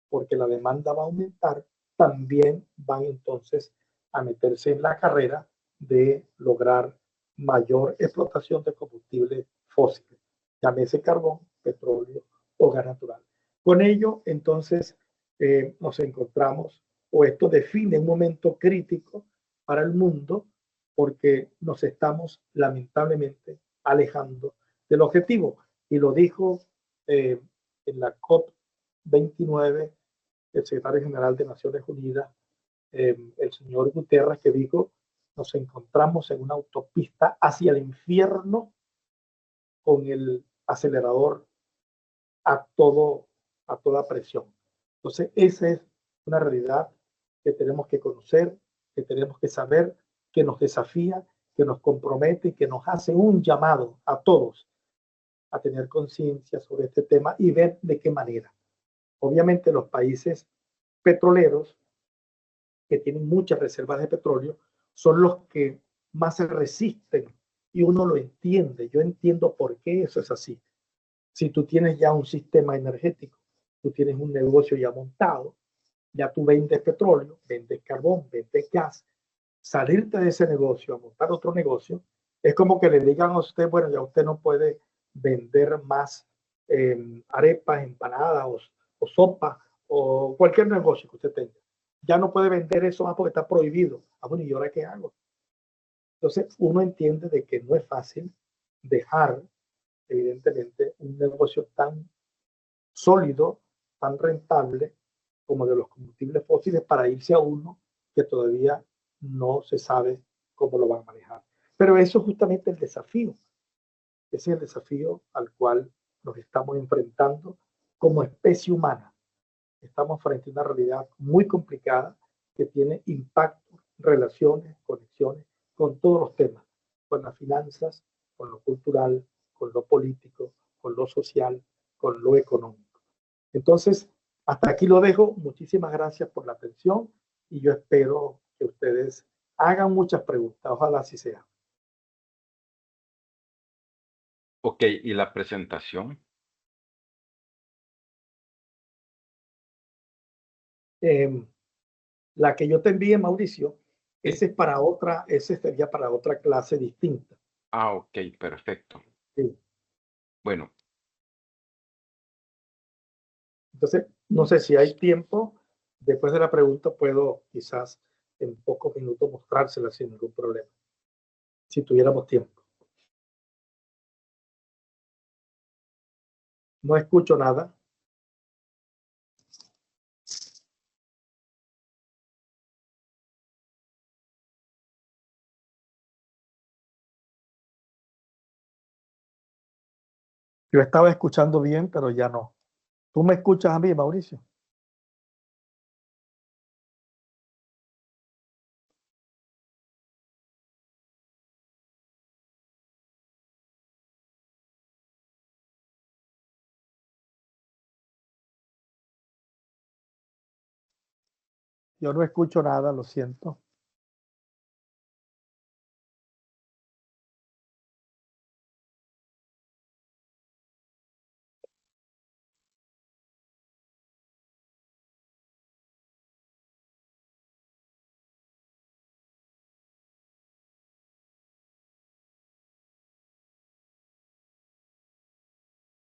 porque la demanda va a aumentar, también van entonces a meterse en la carrera de lograr mayor explotación de combustibles fósiles, llámese carbón, petróleo o gas natural. Con ello, entonces, nos encontramos, o esto define un momento crítico para el mundo, porque nos estamos lamentablemente alejando del objetivo. Y lo dijo en la COP29 el secretario general de Naciones Unidas, el señor Guterres, que dijo, nos encontramos en una autopista hacia el infierno con el acelerador a toda presión. Entonces, esa es una realidad que tenemos que conocer, que tenemos que saber, que nos desafía, que nos compromete y que nos hace un llamado a todos a tener conciencia sobre este tema y ver de qué manera. Obviamente los países petroleros que tienen muchas reservas de petróleo son los que más se resisten y uno lo entiende. Yo entiendo por qué eso es así. Si tú tienes ya un sistema energético, tú tienes un negocio ya montado, ya tú vendes petróleo, vendes carbón, vendes gas, salirte de ese negocio a montar otro negocio, es como que le digan a usted, bueno, ya usted no puede vender más arepas, empanadas o sopa o cualquier negocio que usted tenga. Ya no puede vender eso más porque está prohibido. Ah, bueno, ¿y ahora qué hago? Entonces, uno entiende de que no es fácil dejar, evidentemente, un negocio tan sólido, tan rentable como de los combustibles fósiles para irse a uno que todavía no se sabe cómo lo van a manejar. Pero eso es justamente el desafío. Ese es el desafío al cual nos estamos enfrentando como especie humana. Estamos frente a una realidad muy complicada que tiene impactos, relaciones, conexiones con todos los temas, con las finanzas, con lo cultural, con lo político, con lo social, con lo económico. Entonces, hasta aquí lo dejo. Muchísimas gracias por la atención y yo espero que ustedes hagan muchas preguntas. Ojalá así sea. Ok, ¿y la presentación? Eh, la que yo te envíe, Mauricio, Sí. ese sería para otra clase distinta. Ah, ok, perfecto. Sí. Bueno, Entonces, no sé si hay tiempo. Después de la pregunta puedo quizás en pocos minutos mostrársela sin ningún problema, si tuviéramos tiempo. No escucho nada. Yo estaba escuchando bien, pero ya no. ¿Tú me escuchas a mí, Mauricio? Yo no escucho nada, lo siento.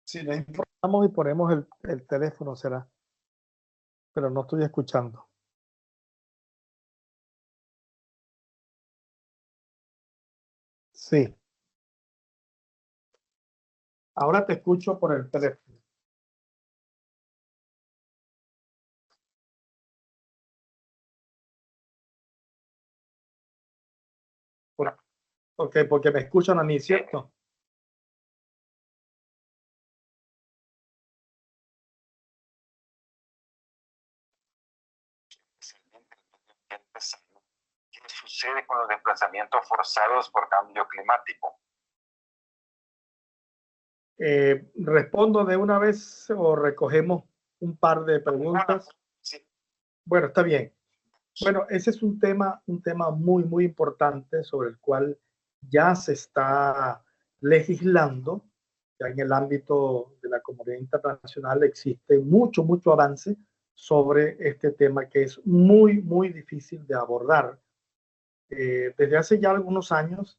Si le informamos y ponemos el teléfono, será. Pero no estoy escuchando. Sí. Ahora te escucho por el teléfono. Ok, porque me escuchan a mí, ¿cierto? ¿Qué sucede con los desplazamientos forzados por cambio climático? ¿Respondo de una vez o recogemos un par de preguntas? Sí. Bueno, está bien. Bueno, ese es un tema muy, muy importante sobre el cual ya se está legislando. Ya en el ámbito de la comunidad internacional existe mucho, mucho avance sobre este tema que es muy, muy difícil de abordar. Desde hace ya algunos años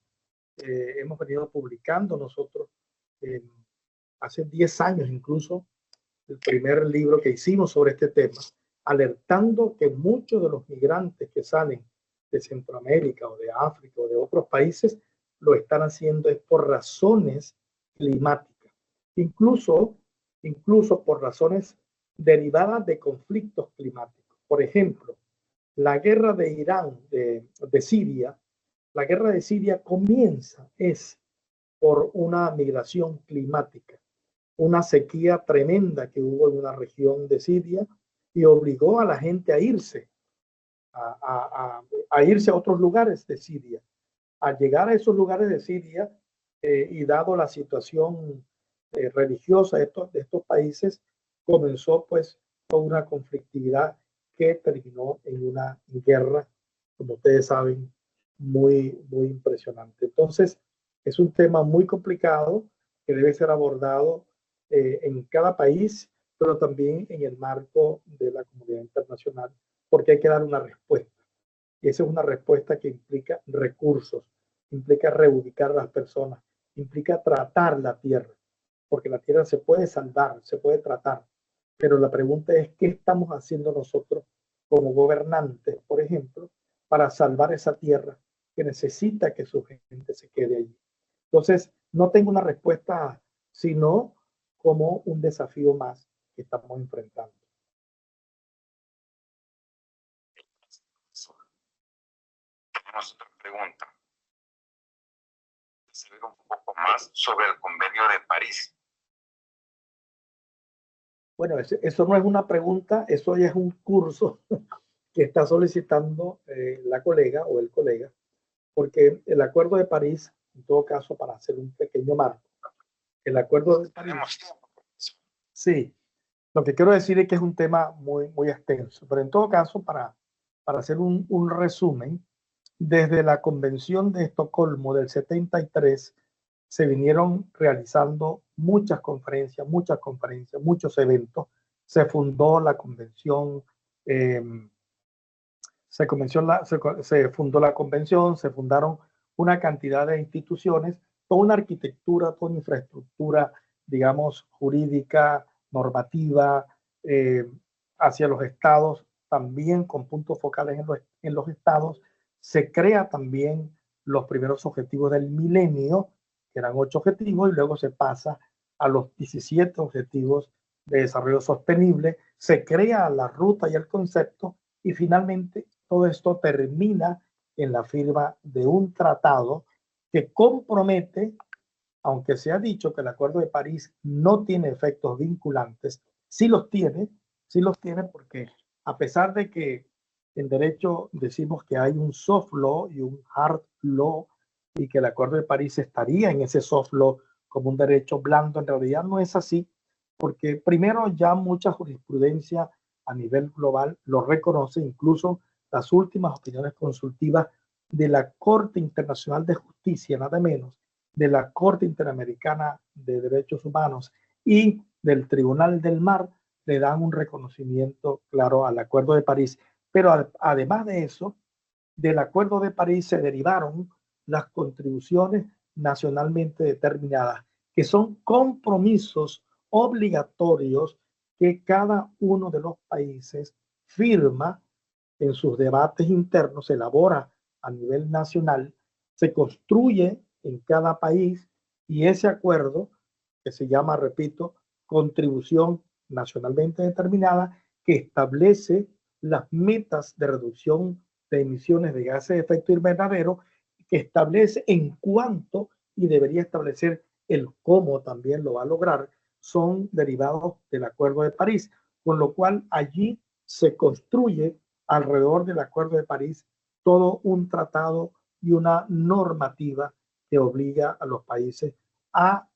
hemos venido publicando nosotros, hace 10 años incluso, el primer libro que hicimos sobre este tema, alertando que muchos de los migrantes que salen de Centroamérica o de África o de otros países lo están haciendo es por razones climáticas, incluso, incluso por razones derivadas de conflictos climáticos. Por ejemplo, la guerra de Irán, de Siria, la guerra de Siria comienza es por una migración climática, una sequía tremenda que hubo en una región de Siria y obligó a la gente a irse, a irse a otros lugares de Siria. Al llegar a esos lugares de Siria y dado la situación religiosa de estos países, comenzó pues toda una conflictividad que terminó en una guerra, como ustedes saben, muy, muy impresionante. Entonces, es un tema muy complicado que debe ser abordado en cada país, pero también en el marco de la comunidad internacional, porque hay que dar una respuesta. Y esa es una respuesta que implica recursos, implica reubicar a las personas, implica tratar la tierra, porque la tierra se puede salvar, se puede tratar. Pero la pregunta es, ¿qué estamos haciendo nosotros como gobernantes, por ejemplo, para salvar esa tierra que necesita que su gente se quede allí? Entonces, no tengo una respuesta, sino como un desafío más que estamos enfrentando. Tenemos otra pregunta. Saber un poco más sobre el Convenio de París. Bueno, eso no es una pregunta, eso ya es un curso que está solicitando la colega o el colega, porque el Acuerdo de París, en todo caso, para hacer un pequeño marco, el Acuerdo de París, sí, lo que quiero decir es que es un tema muy, muy extenso, pero en todo caso, para hacer un resumen, desde la Convención de Estocolmo del 73, se vinieron realizando muchas conferencias, muchos eventos. Se fundó la convención, eh, se fundó la convención, se fundaron una cantidad de instituciones, toda una arquitectura, toda una infraestructura, digamos, jurídica, normativa, eh, hacia los estados, también con puntos focales en los estados. Se crea también los primeros objetivos del milenio, que eran 8 objetivos, y luego se pasa a los 17 objetivos de desarrollo sostenible. Se crea la ruta y el concepto, y finalmente todo esto termina en la firma de un tratado que compromete, aunque se ha dicho que el Acuerdo de París no tiene efectos vinculantes, sí los tiene porque a pesar de que en derecho decimos que hay un soft law y un hard law y que el Acuerdo de París estaría en ese soft law como un derecho blando, en realidad no es así, porque primero ya mucha jurisprudencia a nivel global lo reconoce, incluso las últimas opiniones consultivas de la Corte Internacional de Justicia, nada menos, de la Corte Interamericana de Derechos Humanos y del Tribunal del Mar, le dan un reconocimiento claro al Acuerdo de París. Pero además de eso, del Acuerdo de París se derivaron las contribuciones nacionalmente determinadas, que son compromisos obligatorios que cada uno de los países firma en sus debates internos, se elabora a nivel nacional, se construye en cada país y ese acuerdo, que se llama, repito, contribución nacionalmente determinada, que establece las metas de reducción de emisiones de gases de efecto invernadero, que establece en cuánto y debería establecer el cómo también lo va a lograr, son derivados del Acuerdo de París, con lo cual allí se construye alrededor del Acuerdo de París todo un tratado y una normativa que obliga a los países a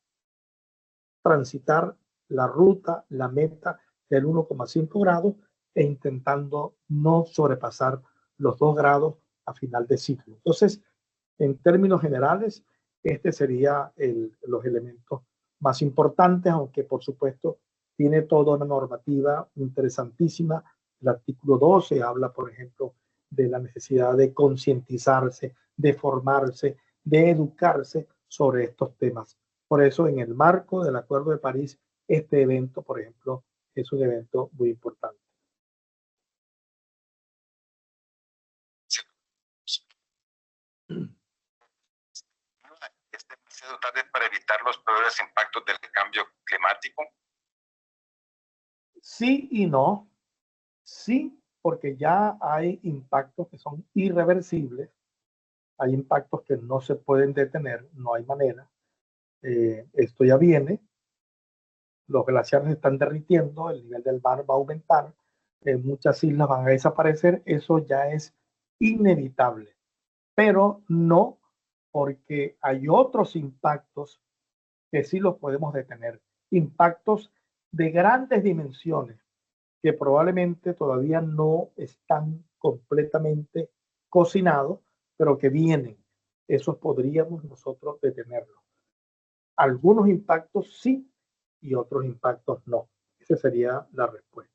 transitar la ruta, la meta del 1,5 grados e intentando no sobrepasar los 2 grados a final de ciclo. Entonces, en términos generales, este sería los elementos más importantes, aunque por supuesto tiene toda una normativa interesantísima. El artículo 12 habla, por ejemplo, de la necesidad de concientizarse, de formarse, de educarse sobre estos temas. Por eso, en el marco del Acuerdo de París, este evento, por ejemplo, es un evento muy importante. ¿Es demasiado tarde para evitar los peores impactos del cambio climático? Sí y no. Sí, porque ya hay impactos que son irreversibles, hay impactos que no se pueden detener, no hay manera. Esto ya viene, los glaciares se están derritiendo, el nivel del mar va a aumentar, muchas islas van a desaparecer, eso ya es inevitable, pero no porque hay otros impactos que sí los podemos detener, impactos de grandes dimensiones que probablemente todavía no están completamente cocinados, pero que vienen. Esos podríamos nosotros detenerlos. Algunos impactos sí y otros impactos no. Esa sería la respuesta.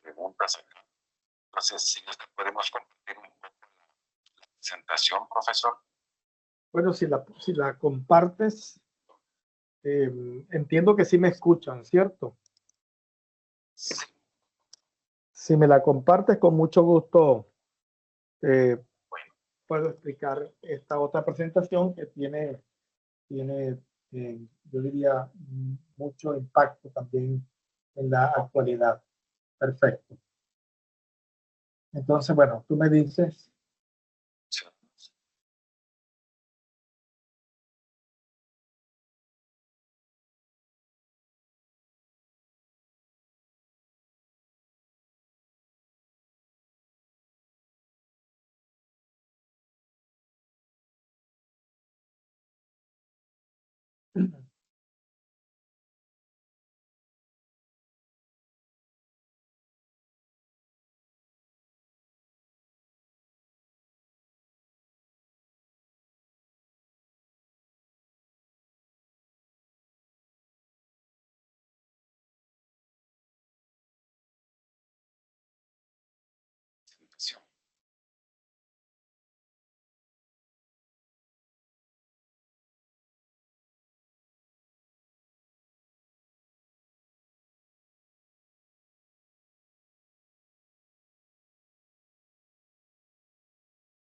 Preguntas acá. Entonces, si nos podemos compartir un poco la presentación, profesor. Bueno, si la compartes, entiendo que sí me escuchan, ¿cierto? Sí. Si me la compartes, con mucho gusto puedo explicar esta otra presentación que tiene yo diría, mucho impacto también en la actualidad. Perfecto. Entonces, bueno, tú me dices.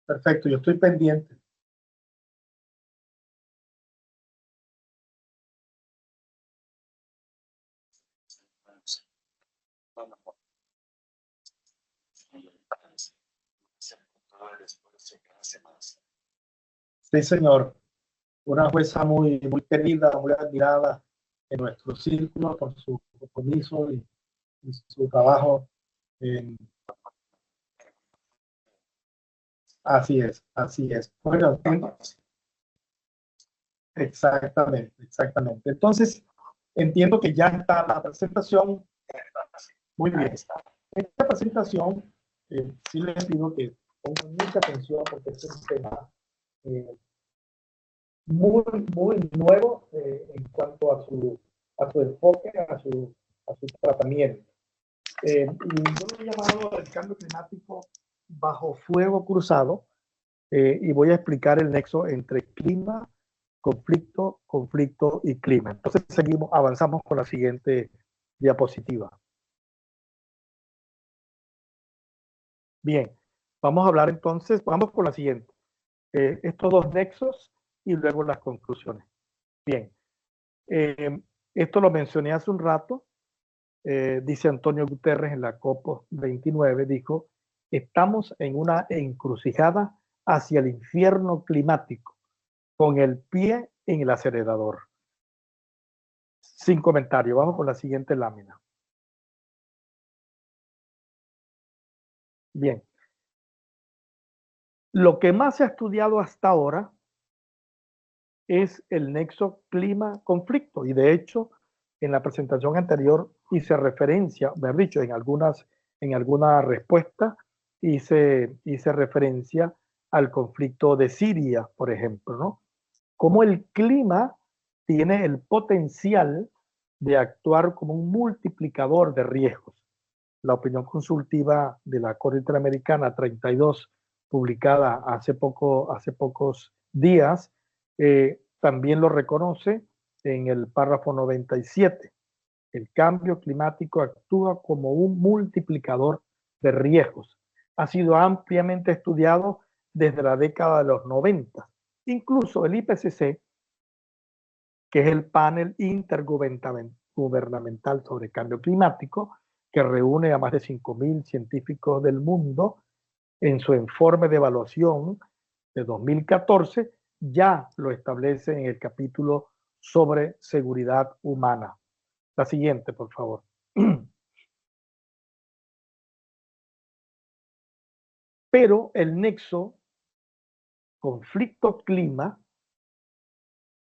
Perfecto, yo estoy pendiente. Sí, señor. Una jueza muy, muy querida, muy admirada en nuestro círculo por su compromiso y su trabajo en Así es, así es. Bueno, exactamente, exactamente. Entonces, entiendo que ya está la presentación. Muy bien. Esta presentación, sí les pido que pongan mucha atención porque es un tema eh, muy, muy nuevo en cuanto a su enfoque, a su tratamiento. Y yo lo he llamado el cambio climático bajo fuego cruzado, y voy a explicar el nexo entre clima, conflicto, conflicto y clima. Entonces seguimos, avanzamos con la siguiente diapositiva. Bien, vamos a hablar entonces, vamos con la siguiente. Estos dos nexos y luego las conclusiones. Bien, esto lo mencioné hace un rato. Dice Antonio Guterres en la COP29, dijo, estamos en una encrucijada hacia el infierno climático, con el pie en el acelerador. Sin comentario, vamos con la siguiente lámina. Bien, lo que más se ha estudiado hasta ahora es el nexo clima-conflicto, y de hecho, en la presentación anterior hice referencia, mejor dicho, en alguna respuesta hice referencia al conflicto de Siria, por ejemplo, ¿no? Cómo el clima tiene el potencial de actuar como un multiplicador de riesgos. La opinión consultiva de la Corte Interamericana 32, publicada hace pocos días, también lo reconoce en el párrafo 97. El cambio climático actúa como un multiplicador de riesgos. Ha sido ampliamente estudiado desde la década de los 90. Incluso el IPCC, que es el panel intergubernamental sobre cambio climático, que reúne a más de 5.000 científicos del mundo, en su informe de evaluación de 2014, ya lo establece en el capítulo sobre seguridad humana. La siguiente, por favor. Pero el nexo conflicto-clima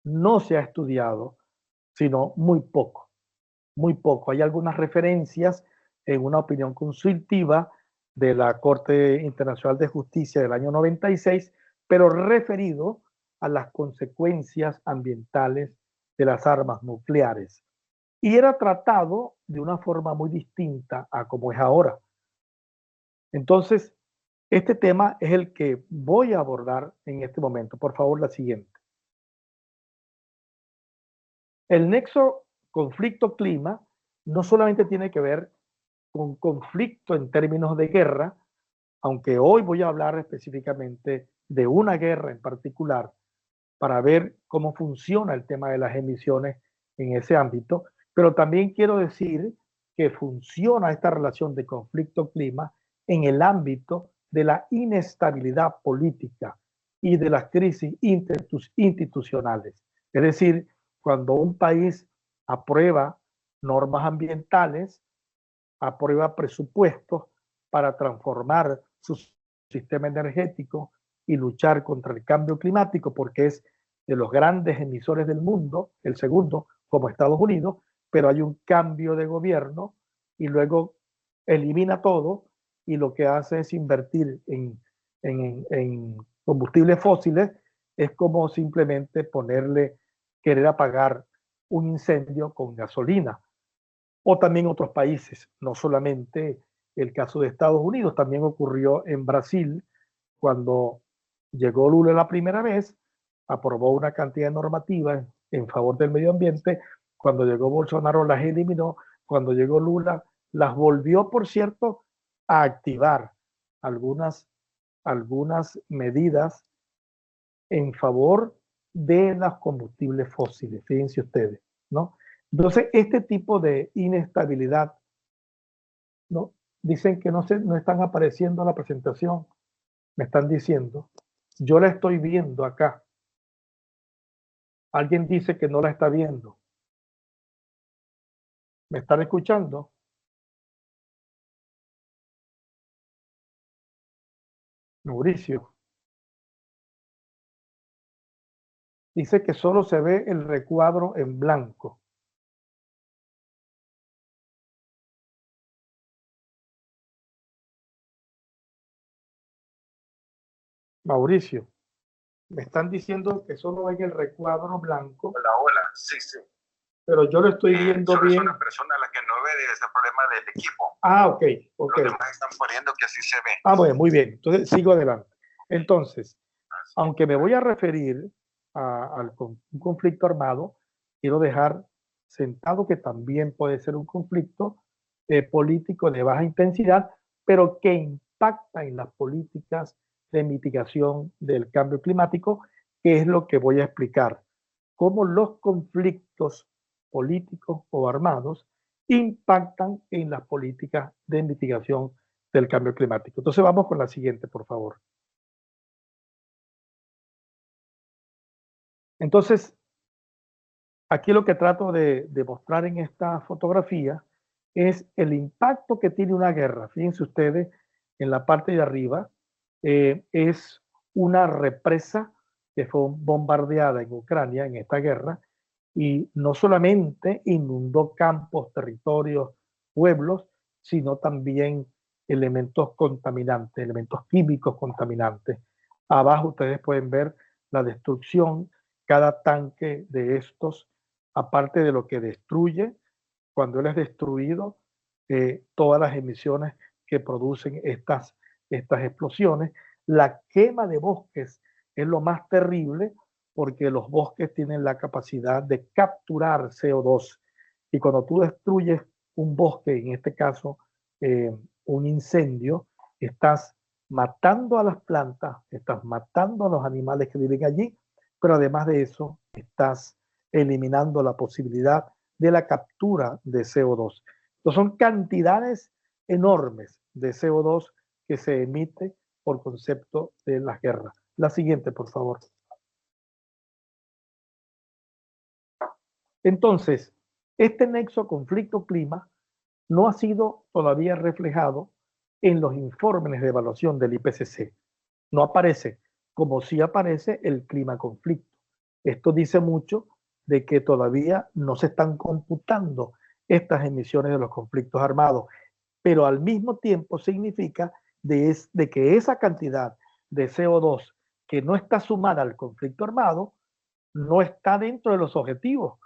no se ha estudiado, sino muy poco, muy poco. Hay algunas referencias en una opinión consultiva de la Corte Internacional de Justicia del año 96, pero referido a las consecuencias ambientales de las armas nucleares. Y era tratado de una forma muy distinta a como es ahora. Entonces, este tema es el que voy a abordar en este momento. Por favor, la siguiente. El nexo conflicto-clima no solamente tiene que ver con conflicto en términos de guerra, aunque hoy voy a hablar específicamente de una guerra en particular para ver cómo funciona el tema de las emisiones en ese ámbito, pero también quiero decir que funciona esta relación de conflicto-clima en el ámbito de la inestabilidad política y de las crisis institucionales. Es decir, cuando un país aprueba normas ambientales, aprueba presupuestos para transformar su sistema energético y luchar contra el cambio climático, porque es de los grandes emisores del mundo, el segundo, como Estados Unidos, pero hay un cambio de gobierno y luego elimina todo y lo que hace es invertir en combustibles fósiles. Es como simplemente querer apagar un incendio con gasolina. O también otros países, no solamente el caso de Estados Unidos, también ocurrió en Brasil cuando llegó Lula la primera vez, aprobó una cantidad de normativas en favor del medio ambiente, cuando llegó Bolsonaro las eliminó, cuando llegó Lula las volvió, por cierto, a activar algunas medidas en favor de los combustibles fósiles, fíjense ustedes, ¿no? Entonces, este tipo de inestabilidad, ¿no? Dicen que no están apareciendo en la presentación, me están diciendo. Yo la estoy viendo acá. Alguien dice que no la está viendo. ¿Me están escuchando? Mauricio. Dice que solo se ve el recuadro en blanco. Mauricio, me están diciendo que solo ven el recuadro blanco. Hola, hola, sí, sí. Pero yo lo estoy viendo solo bien. Es una persona a la que no ve de ese problema del equipo. Ah, ok, ok. Los demás están poniendo que así se ve. Ah, bueno, muy bien. Entonces, sigo adelante. Entonces, aunque me voy a referir a un conflicto armado, quiero dejar sentado que también puede ser un conflicto político de baja intensidad, pero que impacta en las políticas de mitigación del cambio climático, que es lo que voy a explicar. Cómo los conflictos políticos o armados impactan en las políticas de mitigación del cambio climático. Entonces vamos con la siguiente, por favor. Entonces, aquí lo que trato de mostrar en esta fotografía es el impacto que tiene una guerra. Fíjense ustedes, en la parte de arriba es una represa que fue bombardeada en Ucrania en esta guerra y no solamente inundó campos, territorios, pueblos, sino también elementos contaminantes, elementos químicos contaminantes. Abajo ustedes pueden ver la destrucción, cada tanque de estos, aparte de lo que destruye, cuando él es destruido, todas las emisiones que producen estas explosiones. La quema de bosques es lo más terrible porque los bosques tienen la capacidad de capturar CO2. Y cuando tú destruyes un bosque, en este caso un incendio, estás matando a las plantas, estás matando a los animales que viven allí, pero además de eso, estás eliminando la posibilidad de la captura de CO2. Entonces son cantidades enormes de CO2 que se emite por concepto de las guerras. La siguiente, por favor. Entonces, este nexo conflicto-clima no ha sido todavía reflejado en los informes de evaluación del IPCC. No aparece, como sí aparece el clima-conflicto. Esto dice mucho de que todavía no se están computando estas emisiones de los conflictos armados, pero al mismo tiempo significa de que esa cantidad de CO2 que no está sumada al conflicto armado no está dentro de los objetivos.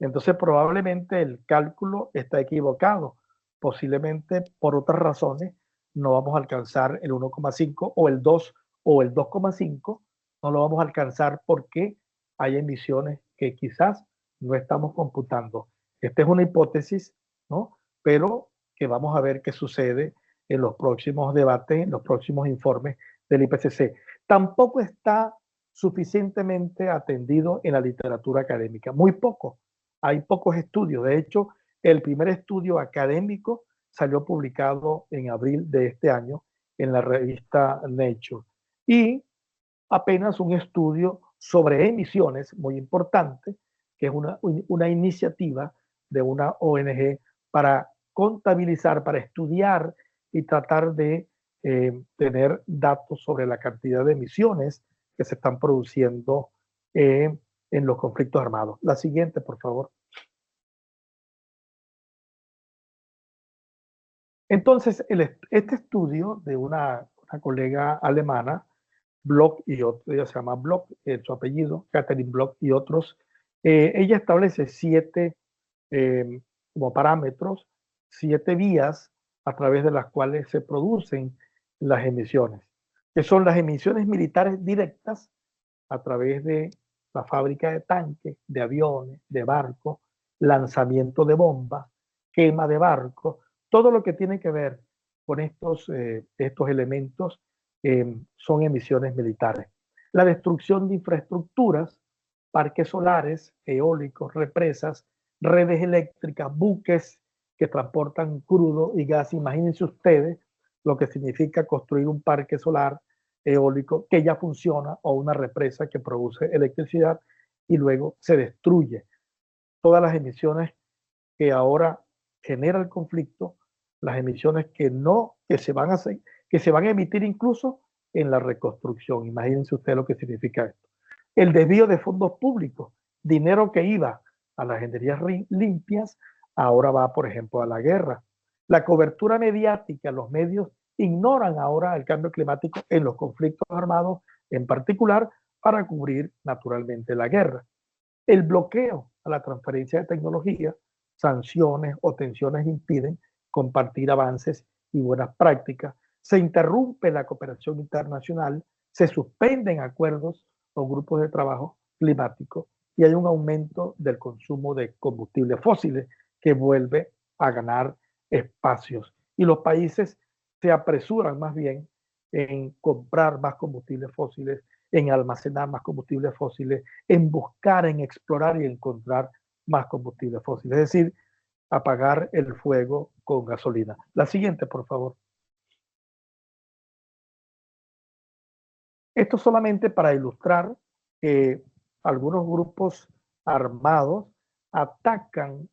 Entonces probablemente el cálculo está equivocado. Posiblemente por otras razones no vamos a alcanzar el 1,5 o el 2 o el 2,5. No lo vamos a alcanzar porque hay emisiones que quizás no estamos computando. Esta es una hipótesis, ¿no? Pero que vamos a ver qué sucede en los próximos debates, en los próximos informes del IPCC. Tampoco está suficientemente atendido en la literatura académica, muy poco. Hay pocos estudios. De hecho, el primer estudio académico salió publicado en abril de este año en la revista Nature. Y apenas un estudio sobre emisiones, muy importante, que es una iniciativa de una ONG para contabilizar, para estudiar y tratar de tener datos sobre la cantidad de emisiones que se están produciendo en los conflictos armados. La siguiente, por favor. Entonces, este estudio de una colega alemana, Bloch y otros, ella se llama Bloch, su apellido, Catherine Bloch y otros, ella establece 7 como parámetros, 7 vías a través de las cuales se producen las emisiones, que son las emisiones militares directas a través de la fábrica de tanques, de aviones, de barcos, lanzamiento de bombas, quema de barcos, todo lo que tiene que ver con estos elementos son emisiones militares. La destrucción de infraestructuras, parques solares, eólicos, represas, redes eléctricas, buques que transportan crudo y gas. Imagínense ustedes lo que significa construir un parque solar eólico que ya funciona o una represa que produce electricidad y luego se destruye. Todas las emisiones que ahora genera el conflicto, las emisiones que se van a emitir incluso en la reconstrucción. Imagínense usted lo que significa esto. El desvío de fondos públicos, dinero que iba a las energías limpias, ahora va, por ejemplo, a la guerra. La cobertura mediática, los medios ignoran ahora el cambio climático en los conflictos armados, en particular para cubrir naturalmente la guerra. El bloqueo a la transferencia de tecnología, sanciones o tensiones impiden compartir avances y buenas prácticas. Se interrumpe la cooperación internacional, se suspenden acuerdos o grupos de trabajo climáticos y hay un aumento del consumo de combustibles fósiles que vuelve a ganar espacios. Y los países se apresuran más bien en comprar más combustibles fósiles, en almacenar más combustibles fósiles, en buscar, en explorar y encontrar más combustibles fósiles. Es decir, apagar el fuego con gasolina. La siguiente, por favor. Esto solamente para ilustrar que algunos grupos armados atacan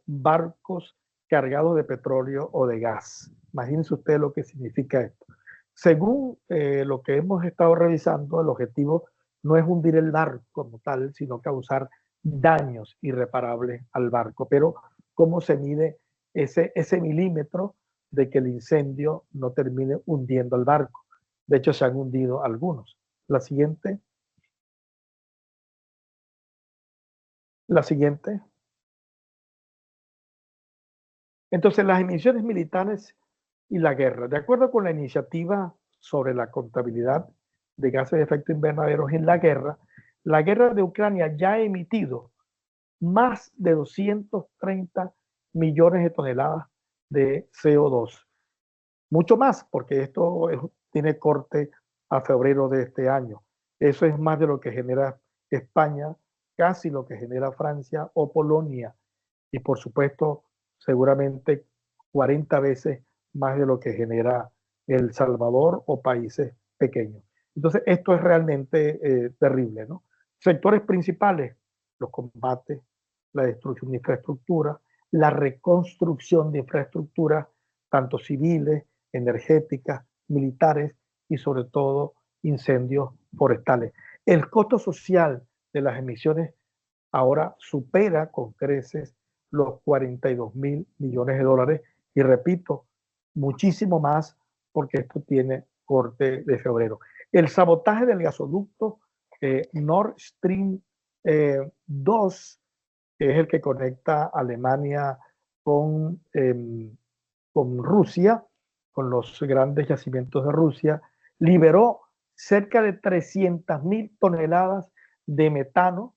barcos cargados de petróleo o de gas. Imagínense usted lo que significa esto. Según lo que hemos estado revisando, el objetivo no es hundir el barco como tal, sino causar daños irreparables al barco. Pero ¿cómo se mide ese milímetro de que el incendio no termine hundiendo el barco? De hecho, se han hundido algunos. La siguiente. La siguiente. Entonces, las emisiones militares y la guerra. De acuerdo con la iniciativa sobre la contabilidad de gases de efecto invernadero en la guerra de Ucrania ya ha emitido más de 230 millones de toneladas de CO2. Mucho más, porque esto tiene corte a febrero de este año. Eso es más de lo que genera España, casi lo que genera Francia o Polonia. Y por supuesto, seguramente 40 veces más de lo que genera El Salvador o países pequeños. Entonces, esto es realmente terrible, ¿no? Sectores principales, los combates, la destrucción de infraestructura, la reconstrucción de infraestructuras, tanto civiles, energéticas, militares y sobre todo incendios forestales. El costo social de las emisiones ahora supera con creces los 42.000 millones de dólares y repito, muchísimo más porque esto tiene corte de febrero. El sabotaje del gasoducto Nord Stream 2, que es el que conecta Alemania con Rusia, con los grandes yacimientos de Rusia, liberó cerca de 300.000 toneladas de metano,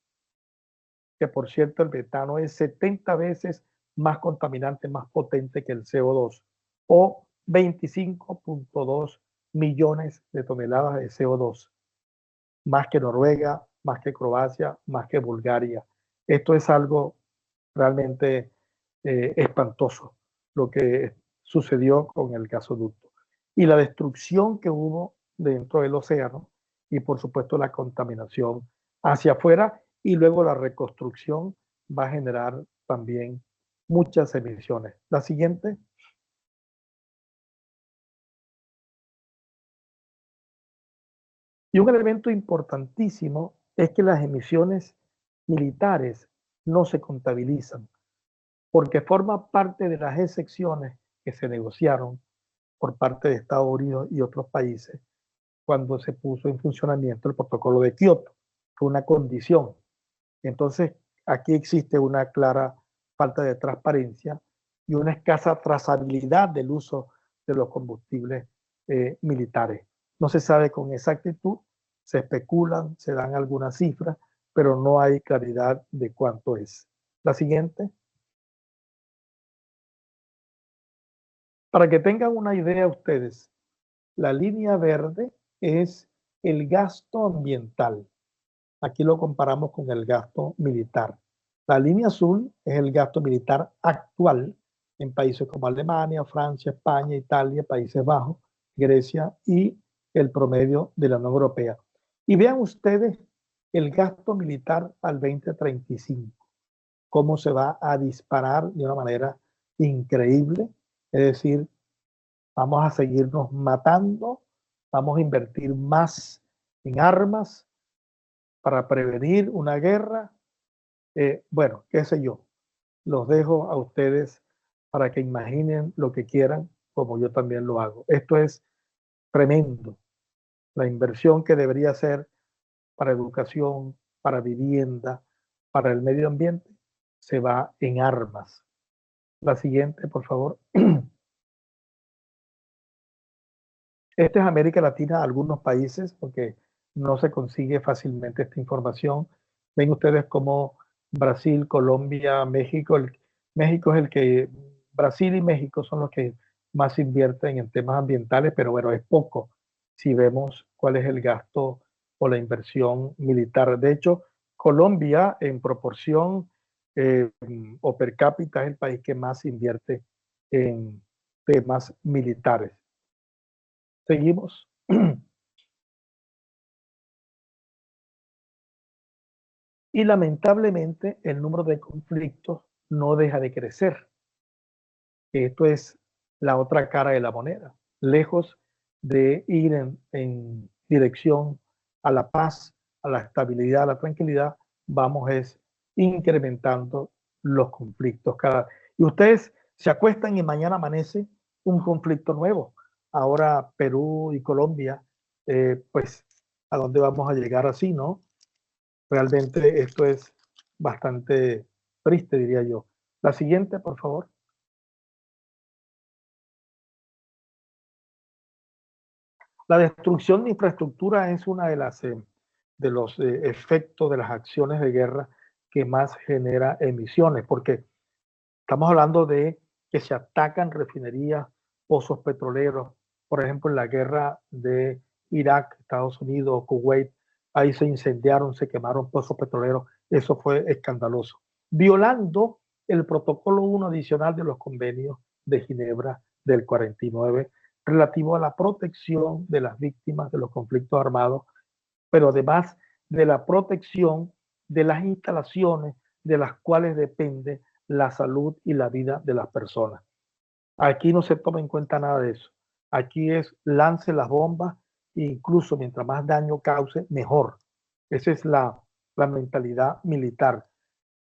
que por cierto el metano es 70 veces más contaminante, más potente que el CO2, o 25.2 millones de toneladas de CO2, más que Noruega, más que Croacia, más que Bulgaria. Esto es algo realmente espantoso, lo que sucedió con el gasoducto. Y la destrucción que hubo dentro del océano y por supuesto la contaminación hacia afuera y luego la reconstrucción va a generar también muchas emisiones. La siguiente. Y un elemento importantísimo es que las emisiones militares no se contabilizan, porque forma parte de las excepciones que se negociaron por parte de Estados Unidos y otros países cuando se puso en funcionamiento el protocolo de Kioto. Fue una condición. Entonces, aquí existe una clara falta de transparencia y una escasa trazabilidad del uso de los combustibles militares. No se sabe con exactitud, se especulan, se dan algunas cifras, pero no hay claridad de cuánto es. La siguiente. Para que tengan una idea ustedes, la línea verde es el gasto ambiental. Aquí lo comparamos con el gasto militar. La línea azul es el gasto militar actual en países como Alemania, Francia, España, Italia, Países Bajos, Grecia y el promedio de la Unión Europea. Y vean ustedes el gasto militar al 2035, cómo se va a disparar de una manera increíble. Es decir, vamos a seguirnos matando, vamos a invertir más en armas, para prevenir una guerra. Bueno, qué sé yo. Los dejo a ustedes para que imaginen lo que quieran, como yo también lo hago. Esto es tremendo. La inversión que debería ser para educación, para vivienda, para el medio ambiente, se va en armas. La siguiente, por favor. Este es América Latina, algunos países, porque no se consigue fácilmente esta información. Ven ustedes como Brasil, Colombia, México. México es el que, Brasil y México son los que más invierten en temas ambientales, pero bueno, es poco si vemos cuál es el gasto o la inversión militar. De hecho, Colombia en proporción o per cápita es el país que más invierte en temas militares. Seguimos. Y lamentablemente el número de conflictos no deja de crecer. Esto es la otra cara de la moneda. Lejos de ir en dirección a la paz, a la estabilidad, a la tranquilidad, vamos es incrementando los conflictos. Y ustedes se acuestan y mañana amanece un conflicto nuevo. Ahora Perú y Colombia, pues, ¿a dónde vamos a llegar así, no? Realmente esto es bastante triste, diría yo. La siguiente, por favor. La destrucción de infraestructura es una de los efectos de las acciones de guerra que más genera emisiones, porque estamos hablando de que se atacan refinerías, pozos petroleros. Por ejemplo, en la guerra de Irak, Estados Unidos, Kuwait, ahí se incendiaron, se quemaron pozos petroleros. Eso fue escandaloso, violando el protocolo 1 adicional de los convenios de Ginebra del 49 relativo a la protección de las víctimas de los conflictos armados, pero además de la protección de las instalaciones de las cuales depende la salud y la vida de las personas. Aquí no se toma en cuenta nada de eso. Aquí es lance las bombas e incluso mientras más daño cause, mejor. Esa es la mentalidad militar.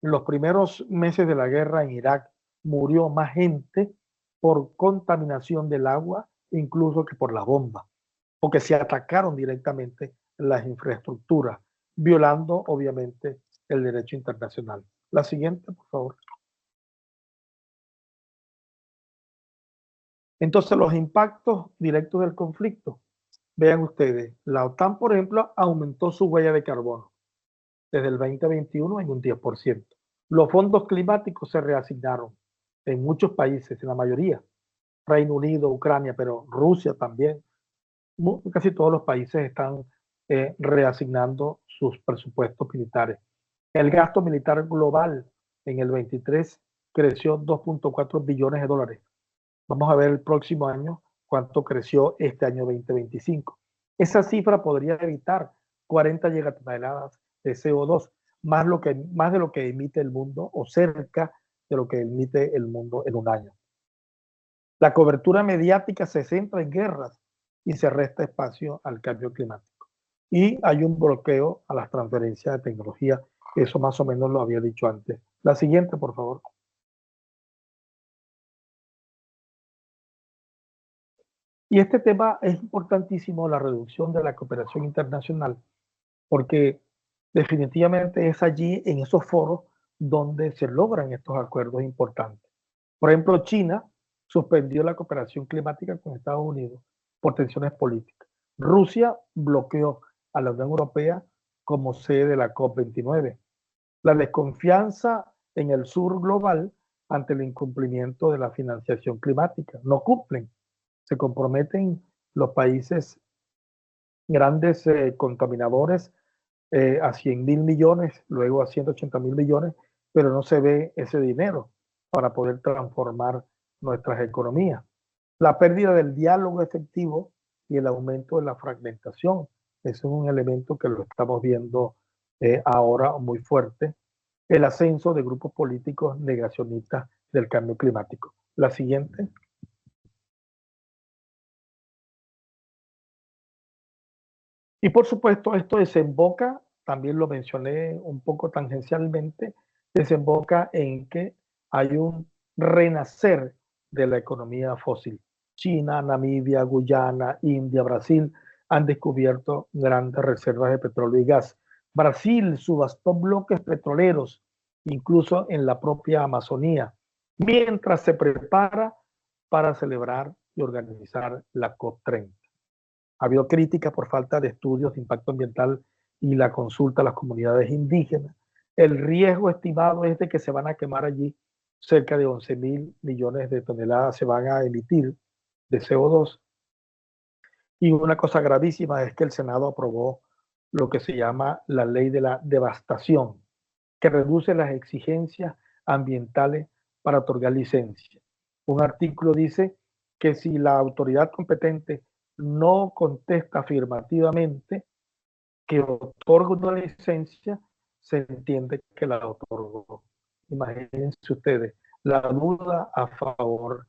En los primeros meses de la guerra en Irak murió más gente por contaminación del agua incluso que por las bombas, porque se atacaron directamente las infraestructuras, violando obviamente el derecho internacional. La siguiente, por favor. Entonces, los impactos directos del conflicto. Vean ustedes, la OTAN, por ejemplo, aumentó su huella de carbono desde el 2021 en un 10%. Los fondos climáticos se reasignaron en muchos países, en la mayoría. Reino Unido, Ucrania, pero Rusia también. Casi todos los países están reasignando sus presupuestos militares. El gasto militar global en el 23 creció 2.4 billones de dólares. Vamos a ver el próximo año cuánto creció este año 2025. Esa cifra podría evitar 40 gigatoneladas de CO2, más de lo que emite el mundo o cerca de lo que emite el mundo en un año. La cobertura mediática se centra en guerras y se resta espacio al cambio climático. Y hay un bloqueo a las transferencias de tecnología, eso más o menos lo había dicho antes. La siguiente, por favor. Y este tema es importantísimo, la reducción de la cooperación internacional, porque definitivamente es allí, en esos foros, donde se logran estos acuerdos importantes. Por ejemplo, China suspendió la cooperación climática con Estados Unidos por tensiones políticas. Rusia bloqueó a la Unión Europea como sede de la COP29. La desconfianza en el sur global ante el incumplimiento de la financiación climática. No cumplen. Se comprometen los países grandes contaminadores a 100.000 millones, luego a 180.000 millones, pero no se ve ese dinero para poder transformar nuestras economías. La pérdida del diálogo efectivo y el aumento de la fragmentación. Ese es un elemento que lo estamos viendo ahora muy fuerte. El ascenso de grupos políticos negacionistas del cambio climático. La siguiente. Y por supuesto, esto desemboca también lo mencioné un poco tangencialmente, desemboca en que hay un renacer de la economía fósil. China, Namibia, Guyana, India, Brasil han descubierto grandes reservas de petróleo y gas. Brasil subastó bloques petroleros, incluso en la propia Amazonía, mientras se prepara para celebrar y organizar la COP30. Ha habido crítica por falta de estudios de impacto ambiental y la consulta a las comunidades indígenas. El riesgo estimado es de que se van a quemar allí cerca de 11.000 millones de toneladas, se van a emitir de CO2. Y una cosa gravísima es que el Senado aprobó lo que se llama la ley de la devastación, que reduce las exigencias ambientales para otorgar licencia. Un artículo dice que si la autoridad competente no contesta afirmativamente que otorga una licencia, se entiende que la otorgó. Imagínense ustedes la duda a favor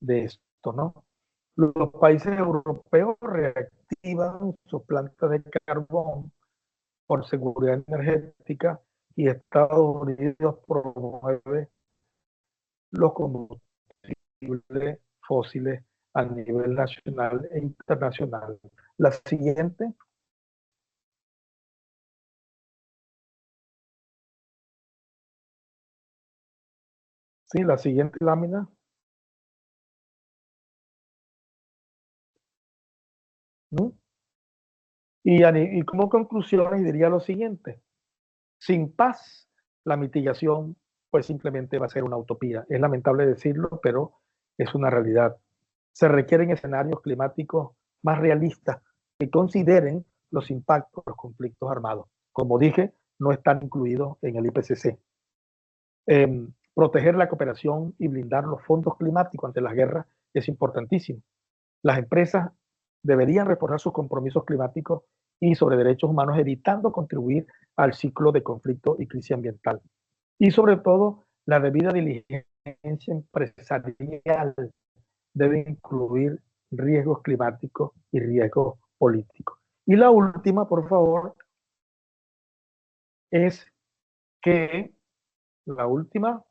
de esto, ¿no? Los países europeos reactivan sus plantas de carbón por seguridad energética y Estados Unidos promueve los combustibles fósiles a nivel nacional e internacional. La siguiente. Sí, la siguiente lámina. Y como conclusiones diría lo siguiente: sin paz, la mitigación pues simplemente va a ser una utopía. Es lamentable decirlo, pero es una realidad. Se requieren escenarios climáticos más realistas que consideren los impactos de los conflictos armados. Como dije, no están incluidos en el IPCC. Proteger la cooperación y blindar los fondos climáticos ante las guerras es importantísimo. Las empresas deberían reforzar sus compromisos climáticos y sobre derechos humanos, evitando contribuir al ciclo de conflicto y crisis ambiental. Y sobre todo, la debida diligencia empresarial debe incluir riesgos climáticos y riesgos políticos. Y la última, por favor, es que la última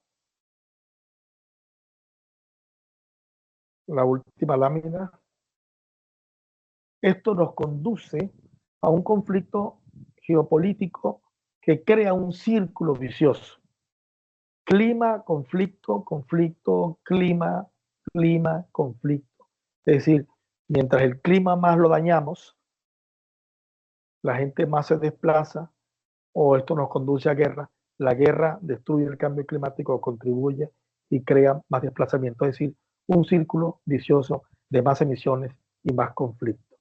lámina, esto nos conduce a un conflicto geopolítico que crea un círculo vicioso. Clima, conflicto, conflicto, clima, clima, conflicto. Es decir, mientras el clima más lo dañamos, la gente más se desplaza o esto nos conduce a guerra. La guerra destruye el cambio climático, contribuye y crea más desplazamiento. Es decir, un círculo vicioso de más emisiones y más conflicto.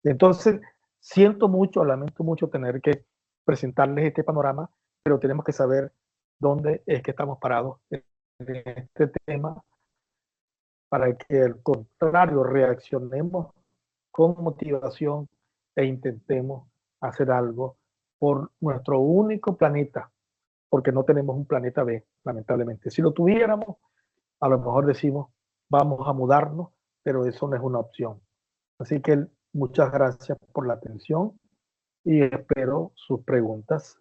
Entonces, siento mucho, lamento mucho tener que presentarles este panorama, pero tenemos que saber dónde es que estamos parados en este tema para que al contrario reaccionemos con motivación e intentemos hacer algo por nuestro único planeta, porque no tenemos un planeta B, lamentablemente. Si lo tuviéramos, a lo mejor decimos, vamos a mudarnos, pero eso no es una opción. Así que muchas gracias por la atención y espero sus preguntas.